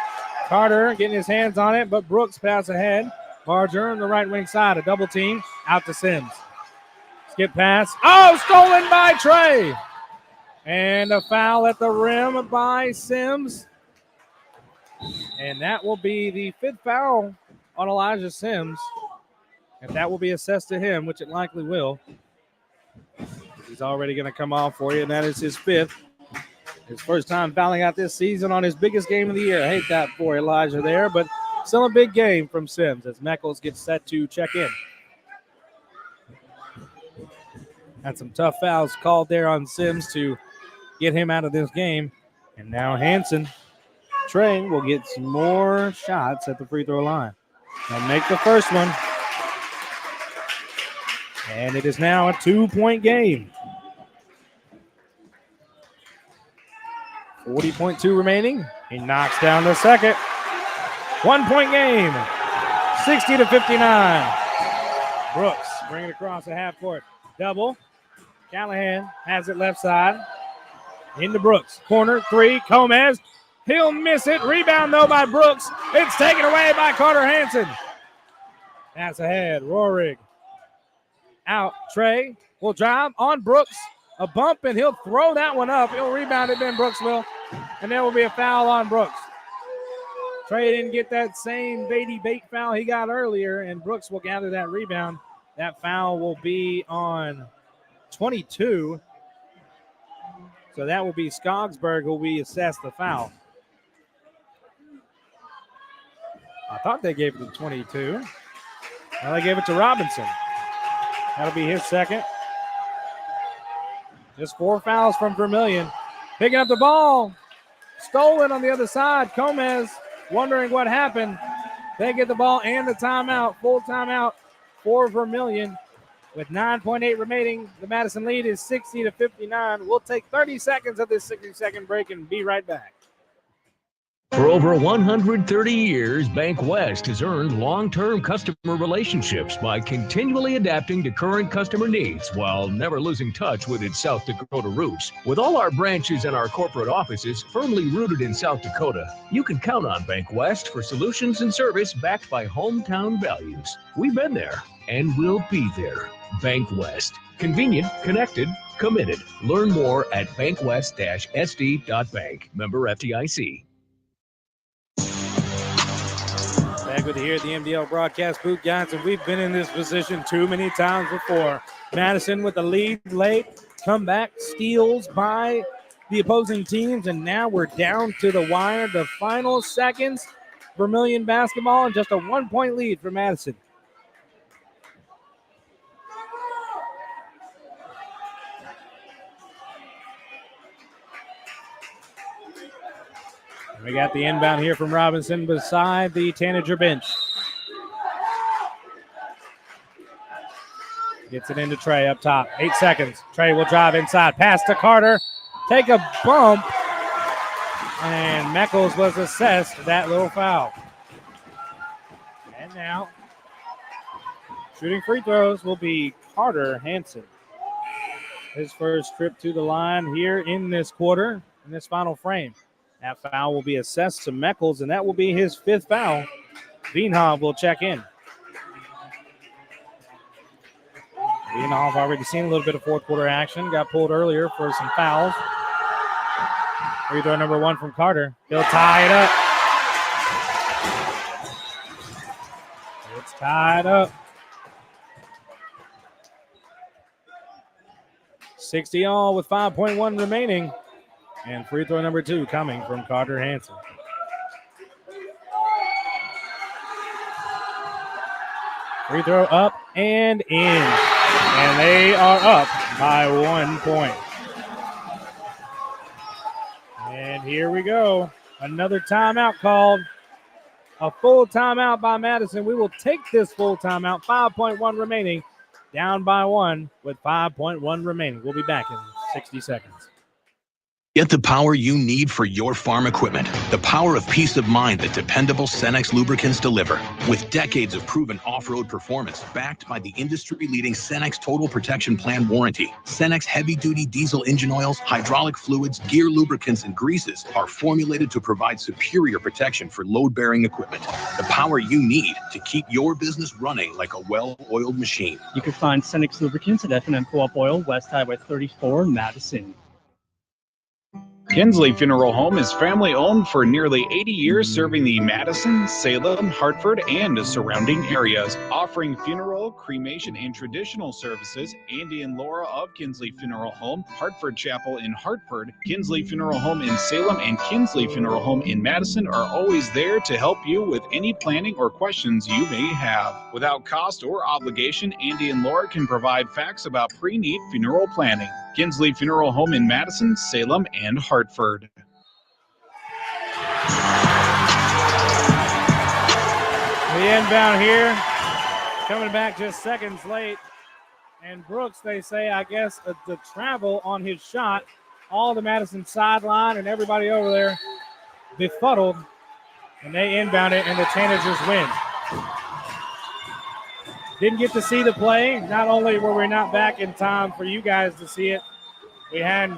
Carter getting his hands on it, but Brooks pass ahead. Barger on the right wing side, a double team, out to Sims. Skip pass. Oh, stolen by Trey. And a foul at the rim by Sims. And that will be the 5th foul on Elijah Sims. And that will be assessed to him, which it likely will. He's already going to come off for you, and that is his 5th. His first time fouling out this season on his biggest game of the year. I hate that for Elijah there, but still a big game from Sims as Meckles gets set to check in. Had some tough fouls called there on Sims to get him out of this game. And now Hanson. Trey will get some more shots at the free throw line. They'll make the first one. And it is now a 2-point game. 40.2 remaining. He knocks down the second. 1-point game. 60-59. Brooks bring it across the half court. Double. Callahan has it left side. Into Brooks. Corner, 3. Gomez. He'll miss it. Rebound, though, by Brooks. It's taken away by Carter Hanson. Pass ahead. Rohrig. Out. Trey will drive on Brooks. A bump, and he'll throw that one up. He'll rebound it, then Brooks will. And there will be a foul on Brooks. Trey didn't get that same baity bait foul he got earlier, and Brooks will gather that rebound. That foul will be on 22. So that will be Skogsberg who will be assessed the foul. I thought they gave it to 22. Well, they gave it to Robinson. That'll be his second. Just 4 fouls from Vermillion. Picking up the ball. Stolen on the other side. Gomez wondering what happened. They get the ball and the timeout. Full timeout for Vermillion. With 9.8 remaining, the Madison lead is 60-59. We'll take 30 seconds of this 60-second break and be right back. For over 130 years, Bank West has earned long-term customer relationships by continually adapting to current customer needs while never losing touch with its South Dakota roots. With all our branches and our corporate offices firmly rooted in South Dakota, you can count on Bank West for solutions and service backed by hometown values. We've been there and we'll be there. Bank West. Convenient, connected, committed. Learn more at bankwest-sd.bank. Member FDIC. Back with you here at the MDL broadcast booth, guys, and we've been in this position too many times before. Madison with the lead late, comeback, steals by the opposing teams, and now we're down to the wire. The final seconds, Vermillion basketball, and just a 1-point lead for Madison. We got the inbound here from Robinson beside the Tanager bench. Gets it into Trey up top. 8 seconds. Trey will drive inside. Pass to Carter. Take a bump. And Meckles was assessed that little foul. And now, shooting free throws will be Carter Hansen. His first trip to the line here in this quarter, in this final frame. That foul will be assessed to Meckles, and that will be his 5th foul. Veenhoff will check in. Veenhoff already seen a little bit of fourth quarter action. Got pulled earlier for some fouls. Free throw number 1 from Carter. He'll tie it up. It's tied up. 60 all with 5.1 remaining. And free throw number 2 coming from Carter Hansen. Free throw up and in. And they are up by 1 point. And here we go. Another timeout called. A full timeout by Madison. We will take this full timeout. 5.1 remaining. Down by 1 with 5.1 remaining. We'll be back in 60 seconds. Get the power you need for your farm equipment. The power of peace of mind that dependable Cenex lubricants deliver. With decades of proven off-road performance backed by the industry-leading Cenex Total Protection Plan warranty. Cenex heavy-duty diesel engine oils, hydraulic fluids, gear lubricants, and greases are formulated to provide superior protection for load-bearing equipment. The power you need to keep your business running like a well-oiled machine. You can find Cenex lubricants at F&M Co-op Oil, West Highway 34, Madison. Kinsley Funeral Home is family-owned for nearly 80 years, serving the Madison, Salem, Hartford, and surrounding areas. Offering funeral, cremation, and traditional services, Andy and Laura of Kinsley Funeral Home, Hartford Chapel in Hartford, Kinsley Funeral Home in Salem, and Kinsley Funeral Home in Madison are always there to help you with any planning or questions you may have. Without cost or obligation, Andy and Laura can provide facts about pre-need funeral planning. Kinsley Funeral Home in Madison, Salem, and Hartford. The inbound here, coming back just seconds late. And Brooks, they say, I guess, the travel on his shot, all the Madison sideline and everybody over there befuddled. And they inbound it, and the Tanagers win. Didn't get to see the play. Not only were we not back in time for you guys to see it, we had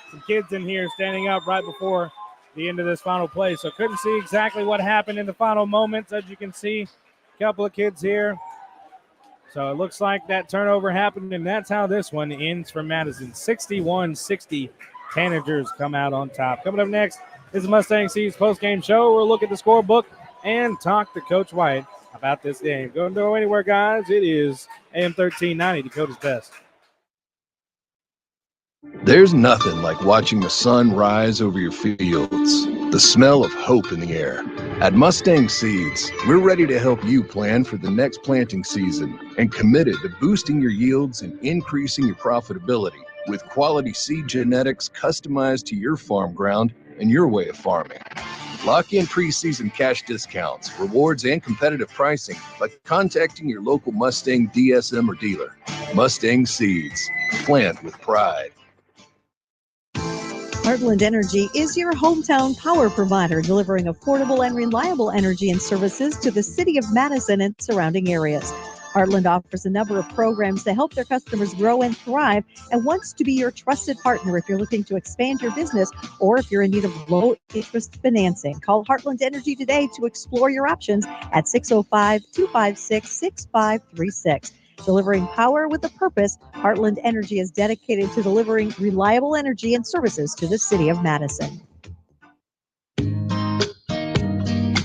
some kids in here standing up right before the end of this final play. So couldn't see exactly what happened in the final moments. As you can see, a couple of kids here. So it looks like that turnover happened, and that's how this one ends for Madison. 61-60, Tanagers come out on top. Coming up next is the Mustang Seeds postgame show. We'll look at the scorebook and talk to Coach White about this game. Don't go anywhere, guys. It is AM 1390, Dakota's Best. There's nothing like watching the sun rise over your fields, the smell of hope in the air. At Mustang Seeds, we're ready to help you plan for the next planting season and committed to boosting your yields and increasing your profitability with quality seed genetics customized to your farm ground and your way of farming. Lock in preseason cash discounts, rewards, and competitive pricing by contacting your local Mustang DSM or dealer. Mustang Seeds, plant with pride. Heartland Energy is your hometown power provider, delivering affordable and reliable energy and services to the city of Madison and surrounding areas. Heartland offers a number of programs to help their customers grow and thrive and wants to be your trusted partner if you're looking to expand your business or if you're in need of low-interest financing. Call Heartland Energy today to explore your options at 605-256-6536. Delivering power with a purpose, Heartland Energy is dedicated to delivering reliable energy and services to the city of Madison.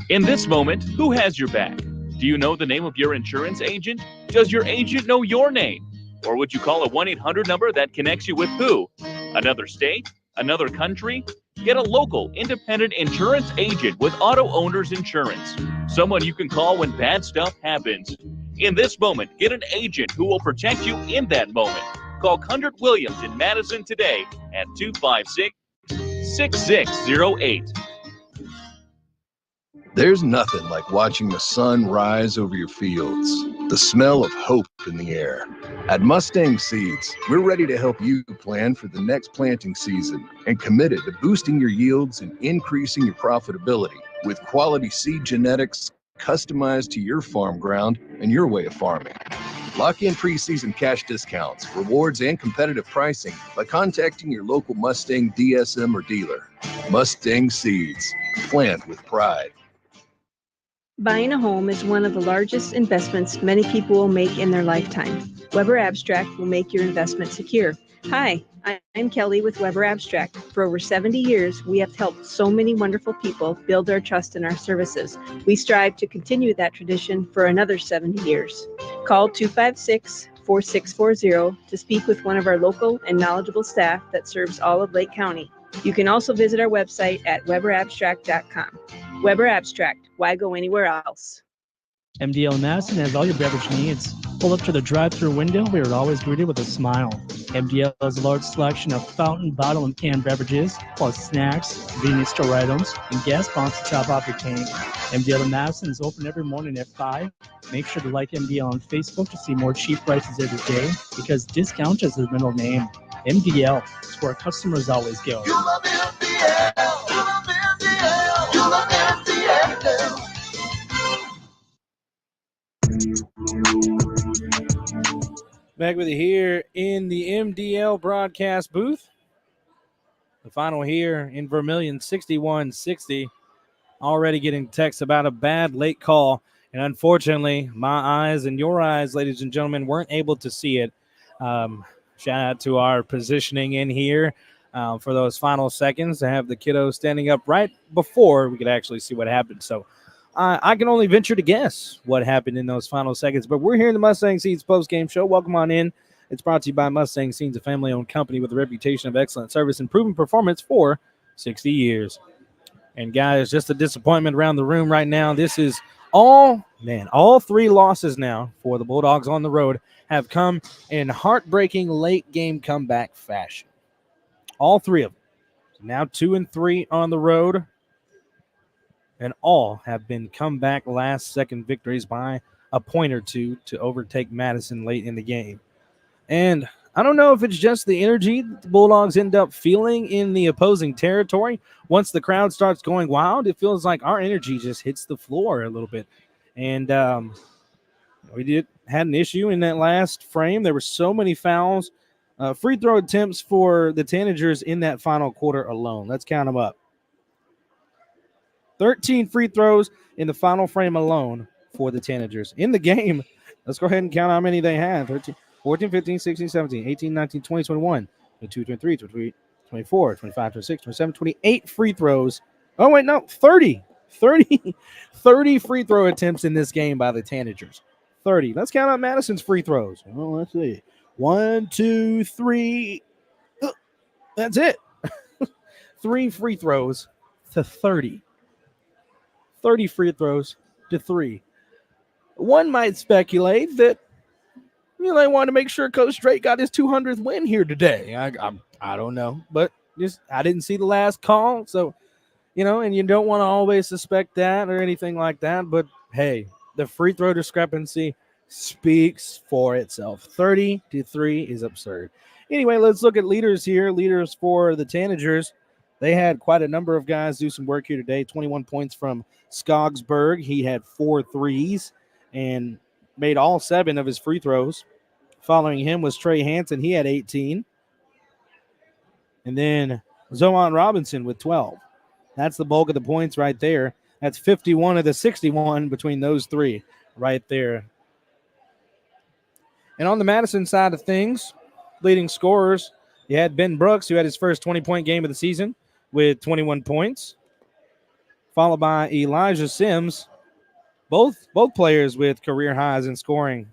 In this moment, who has your back? Do you know the name of your insurance agent? Does your agent know your name? Or would you call a 1-800 number that connects you with who? Another state? Another country? Get a local, independent insurance agent with Auto Owners Insurance. Someone you can call when bad stuff happens. In this moment, get an agent who will protect you in that moment. Call Cundert Williams in Madison today at 256-6608. There's nothing like watching the sun rise over your fields, the smell of hope in the air. At Mustang Seeds, we're ready to help you plan for the next planting season and committed to boosting your yields and increasing your profitability with quality seed genetics customized to your farm ground and your way of farming. Lock in preseason cash discounts, rewards, and competitive pricing by contacting your local Mustang DSM or dealer. Mustang Seeds, plant with pride. Buying a home is one of the largest investments many people will make in their lifetime. Weber Abstract will make your investment secure. Hi, I'm Kelly with Weber Abstract. For over 70 years, we have helped so many wonderful people build their trust in our services. We strive to continue that tradition for another 70 years. Call 256-4640 to speak with one of our local and knowledgeable staff that serves all of Lake County. You can also visit our website at weberabstract.com. Weber Abstract, why go anywhere else? MDL in Madison has all your beverage needs. Pull up to the drive-thru window, we are always greeted with a smile. MDL has a large selection of fountain, bottle, and canned beverages, plus snacks, convenience store items, and gas pumps to top off your tank. MDL in Madison is open every morning at 5. Make sure to like MDL on Facebook to see more cheap prices every day, because discount is their middle name. MDL is where customers always go. You love MDL. You love MDL. You love MDL. Back with you here in the MDL broadcast booth. The final here in Vermillion, 61-60. Already getting texts about a bad late call. And unfortunately, my eyes and your eyes, ladies and gentlemen, weren't able to see it. Shout out to our positioning in here for those final seconds to have the kiddos standing up right before we could actually see what happened. So I can only venture to guess what happened in those final seconds. But we're here in the Mustang Seeds postgame show. Welcome on in. It's brought to you by Mustang Seeds, a family-owned company with a reputation of excellent service and proven performance for 60 years. And, guys, just a disappointment around the room right now. This is all 3 losses now for the Bulldogs on the road have come in heartbreaking late-game comeback fashion. All 3 of them. Now 2-3 on the road. And all have been comeback last-second victories by a point or two to overtake Madison late in the game. And I don't know if it's just the energy that the Bulldogs end up feeling in the opposing territory. Once the crowd starts going wild, it feels like our energy just hits the floor a little bit. And we had an issue in that last frame. There were so many fouls. Free throw attempts for the Tanagers in that final quarter alone. Let's count them up. 13 free throws in the final frame alone for the Tanagers. In the game, let's go ahead and count how many they had. 14, 15, 16, 17, 18, 19, 20, 21, 22, 23, 23, 24, 25, 26, 27, 28 free throws. Oh, wait, no, 30 free throw attempts in this game by the Tanagers. 30. Let's count out Madison's free throws. Well, let's see. 1, 2, 3. That's it. 3 free throws to 30. 30 free throws to 3. One might speculate that they wanted to make sure Coach Drake got his 200th win here today. I don't know, but I didn't see the last call, so and you don't want to always suspect that or anything like that. But hey, the free throw discrepancy speaks for itself. 30 to 3 is absurd. Anyway, let's look at leaders here. Leaders for the Tanagers. They had quite a number of guys do some work here today. 21 points from Skogsberg. He had 4 threes and made all 7 of his free throws. Following him was Trey Hansen. He had 18. And then Zohan Robinson with 12. That's the bulk of the points right there. That's 51 of the 61 between those 3 right there. And on the Madison side of things, leading scorers, you had Ben Brooks, who had his first 20-point game of the season with 21 points, followed by Elijah Sims, both players with career highs in scoring.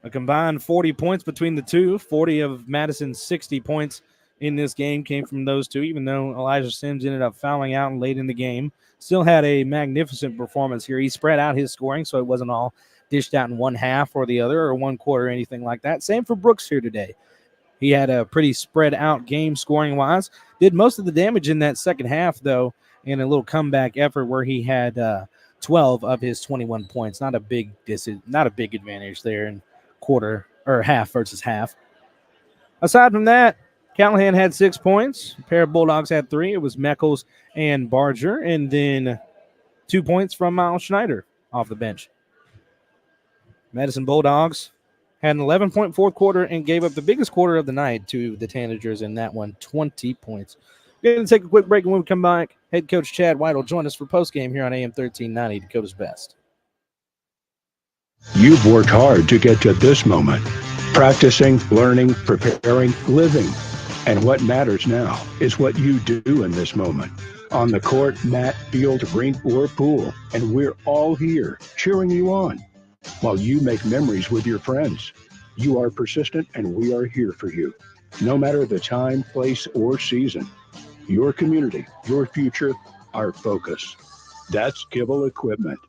A combined 40 points between the two. 40 of Madison's 60 points in this game came from those two, even though Elijah Sims ended up fouling out late in the game. Still had a magnificent performance here. He spread out his scoring, so it wasn't all dished out in one half or the other or one quarter or anything like that. Same for Brooks here today. He had a pretty spread out game scoring-wise. Did most of the damage in that second half, though, in a little comeback effort where he had 12 of his 21 points. Not a big advantage there in quarter or half versus half. Aside from that, Callahan had 6 points. A pair of Bulldogs had 3. It was Meckles and Barger, and then 2 points from Miles Schneider off the bench. Madison Bulldogs had an 11-point fourth quarter and gave up the biggest quarter of the night to the Tanagers in that one, 20 points. We're going to take a quick break, and when we come back, head coach Chad White will join us for postgame here on AM 1390, Dakota's Best. You've worked hard to get to this moment. Practicing, learning, preparing, living. And what matters now is what you do in this moment. On the court, mat, field, rink, or pool. And we're all here cheering you on while you make memories with your friends. You are persistent, and we are here for you. No matter the time, place, or season. Your community, your future, our focus. That's Kibble Equipment.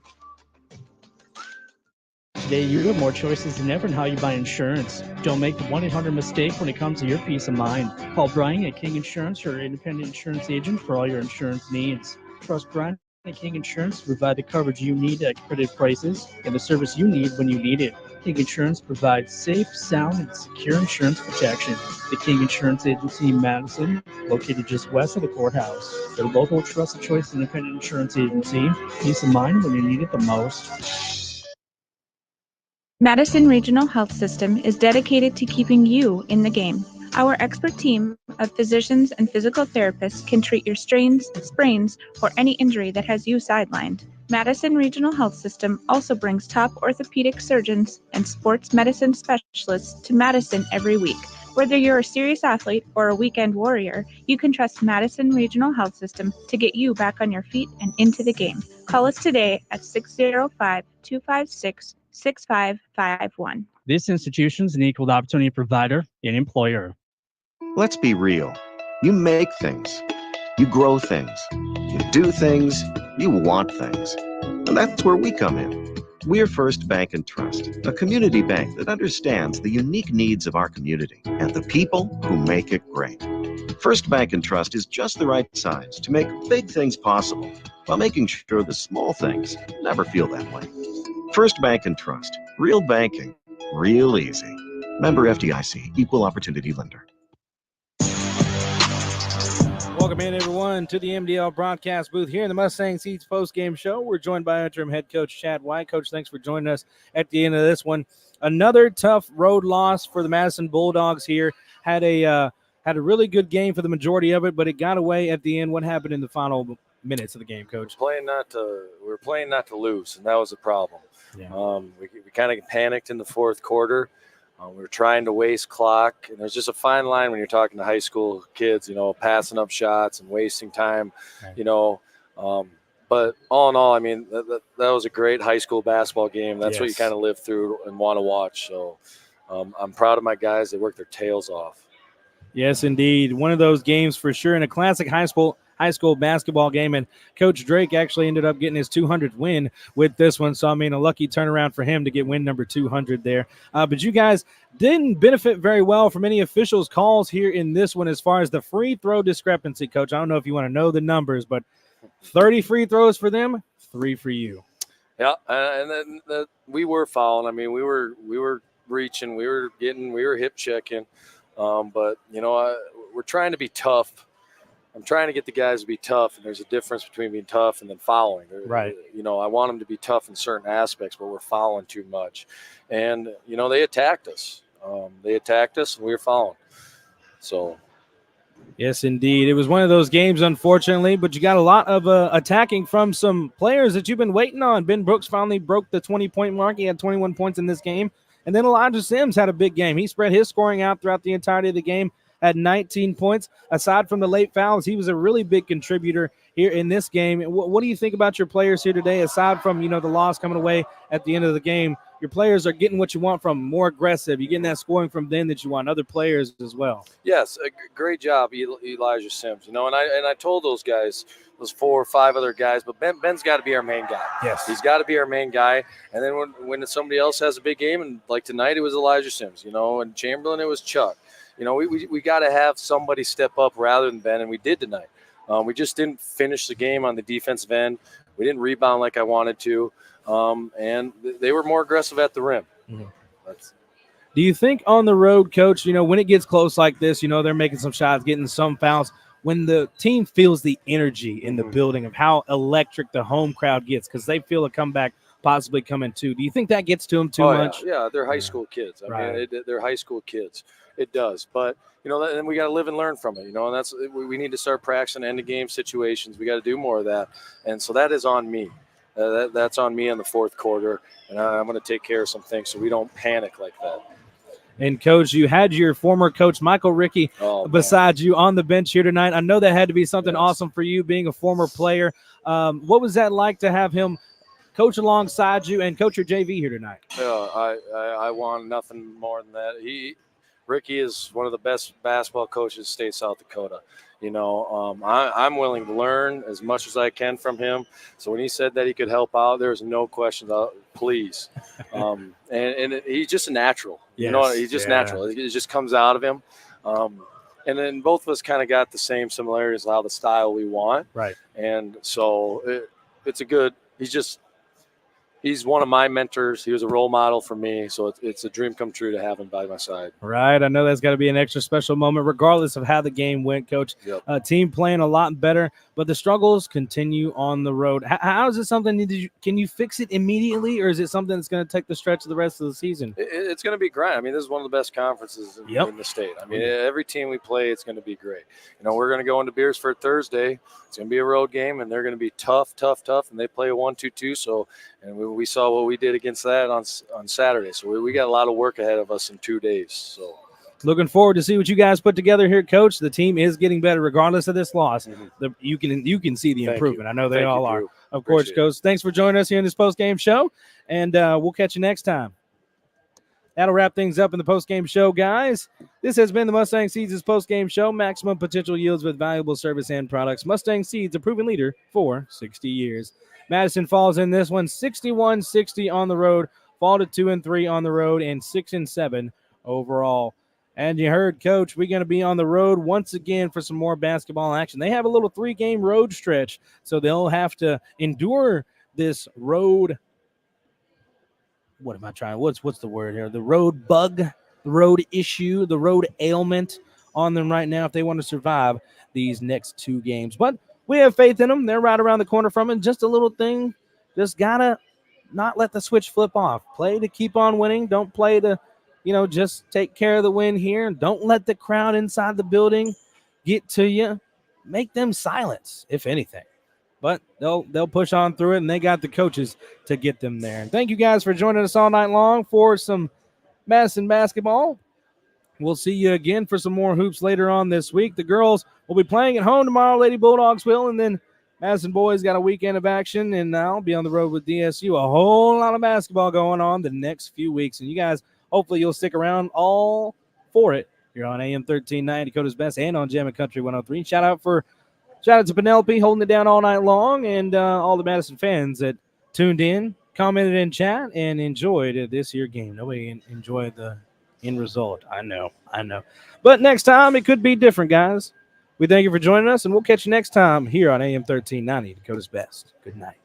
Today, you have more choices than ever in how you buy insurance. Don't make the 1-800 mistake when it comes to your peace of mind. Call Brian at King Insurance, your independent insurance agent for all your insurance needs. Trust Brian at King Insurance to provide the coverage you need at competitive prices and the service you need when you need it. King Insurance provides safe, sound, and secure insurance protection. The King Insurance Agency in Madison, located just west of the courthouse. Their local trusted choice independent insurance agency. Peace of mind when you need it the most. Madison Regional Health System is dedicated to keeping you in the game. Our expert team of physicians and physical therapists can treat your strains, sprains, or any injury that has you sidelined. Madison Regional Health System also brings top orthopedic surgeons and sports medicine specialists to Madison every week. Whether you're a serious athlete or a weekend warrior, you can trust Madison Regional Health System to get you back on your feet and into the game. Call us today at 605-256-6551. This institution is an equal opportunity provider and employer. Let's be real. You make things. You grow things. You do things. You want things. And that's where we come in. We're First Bank and Trust, a community bank that understands the unique needs of our community and the people who make it great. First Bank and Trust is just the right size to make big things possible while making sure the small things never feel that way. First Bank and Trust. Real banking. Real easy. Member FDIC. Equal Opportunity Lender. Welcome in, everyone, to the MDL broadcast booth here in the Mustang Seats postgame show. We're joined by interim head coach Chad White. Coach, thanks for joining us at the end of this one. Another tough road loss for the Madison Bulldogs here. Had a really good game for the majority of it, but it got away at the end. What happened in the final minutes of the game, Coach? We were playing not to lose, and that was the problem. Yeah. We kind of panicked in the fourth quarter. We were trying to waste clock, and there's just a fine line when you're talking to high school kids, passing up shots and wasting time, Right. But all in all, I mean, that was a great high school basketball game. That's what you Yes. kind of live through and want to watch. So I'm proud of my guys. They worked their tails off. Yes, indeed. One of those games for sure, in a classic high school basketball game. And Coach Drake actually ended up getting his 200th win with this one. So, I mean, a lucky turnaround for him to get win number 200 there. But you guys didn't benefit very well from any officials' calls here in this one as far as the free throw discrepancy, Coach. I don't know if you want to know the numbers, but 30 free throws for them, 3 for you. Yeah, and then we were fouling. I mean, we were reaching, we were hip checking. But, we're trying to be tough. I'm trying to get the guys to be tough, and there's a difference between being tough and then fouling. Right. I want them to be tough in certain aspects, but we're fouling too much. And, they attacked us. And we were fouling. So. Yes, indeed. It was one of those games, unfortunately, but you got a lot of attacking from some players that you've been waiting on. Ben Brooks finally broke the 20-point mark. He had 21 points in this game. And then Elijah Sims had a big game. He spread his scoring out throughout the entirety of the game at 19 points. Aside from the late fouls, he was a really big contributor here in this game. What do you think about your players here today, aside from, the loss coming away at the end of the game? Your players are getting what you want from them, more aggressive. You're getting that scoring from them that you want, other players as well. Yes, a great job, Elijah Sims. And I told those guys, those 4 or 5 other guys, but Ben's got to be our main guy. Yes. He's got to be our main guy. And then when somebody else has a big game, and like tonight it was Elijah Sims, and Chamberlain it was Chuck. We got to have somebody step up rather than Ben, and we did tonight. We just didn't finish the game on the defensive end. We didn't rebound like I wanted to, and they were more aggressive at the rim. Do you think on the road, Coach, when it gets close like this, they're making some shots, getting some fouls, when the team feels the energy in the building of how electric the home crowd gets because they feel a comeback possibly coming too, do you think that gets to them too much? Yeah, they're high school kids. I mean, they're high school kids. It does. But, then we got to live and learn from it, and that's we need to start practicing end-of-game situations. We got to do more of that. And so that is on me. That's on me in the fourth quarter, and I'm going to take care of some things so we don't panic like that. And, Coach, you had your former coach, Michael Rickey, beside you on the bench here tonight. I know that had to be something awesome for you being a former player. What was that like to have him coach alongside you and coach your JV here tonight? I want nothing more than that. Ricky is one of the best basketball coaches in the state of South Dakota. I'm willing to learn as much as I can from him. So when he said that he could help out, there's no question. Please. And he's just a natural. He's just natural. It just comes out of him. And then both of us kind of got the same similarities of how the style we want. Right. And so it's a good. He's one of my mentors. He was a role model for me, so it's a dream come true to have him by my side. Right. I know that's got to be an extra special moment, regardless of how the game went, Coach. Yep. Team playing a lot better, but the struggles continue on the road. How is it something? Can you fix it immediately, or is it something that's going to take the stretch of the rest of the season? It's going to be grind. I mean, this is one of the best conferences in the state. I mean, every team we play, it's going to be great. We're going to go into Beersford Thursday. It's going to be a road game, and they're going to be tough, and they play a 1-2-2. So, and we saw what we did against that on Saturday. So we got a lot of work ahead of us in 2 days. So looking forward to see what you guys put together here, Coach. The team is getting better regardless of this loss. You can see the improvement. I know they all are. Of course, Coach. Thanks for joining us here in this post-game show, and we'll catch you next time. That'll wrap things up in the post-game show, guys. This has been the Mustang Seeds' post-game show. Maximum potential yields with valuable service and products. Mustang Seeds, a proven leader for 60 years. Madison falls in this one, 61-60 on the road. Fall to 2-3 on the road and 6-7 overall. And you heard, Coach, we're going to be on the road once again for some more basketball action. They have a little 3-game road stretch, so they'll have to endure this road. What am I trying? What's the word here? The road bug, the road issue, the road ailment on them right now if they want to survive these next 2 games. But we have faith in them. They're right around the corner from it. Just a little thing. Just got to not let the switch flip off. Play to keep on winning. Don't play to, just take care of the win here. Don't let the crowd inside the building get to you. Make them silence, if anything. But they'll push on through it, and they got the coaches to get them there. And thank you guys for joining us all night long for some Madison basketball. We'll see you again for some more hoops later on this week. The girls will be playing at home tomorrow. Lady Bulldogs will, and then Madison boys got a weekend of action, and I'll be on the road with DSU. A whole lot of basketball going on the next few weeks, and you guys, hopefully you'll stick around all for it. You're on AM 1390, Dakota's Best, and on Jammin' Country 103. Shout out to Penelope holding it down all night long, and all the Madison fans that tuned in, commented in chat, and enjoyed this here game. Nobody enjoyed the end result. I know. But next time, it could be different, guys. We thank you for joining us, and we'll catch you next time here on AM 1390, Dakota's Best. Good night.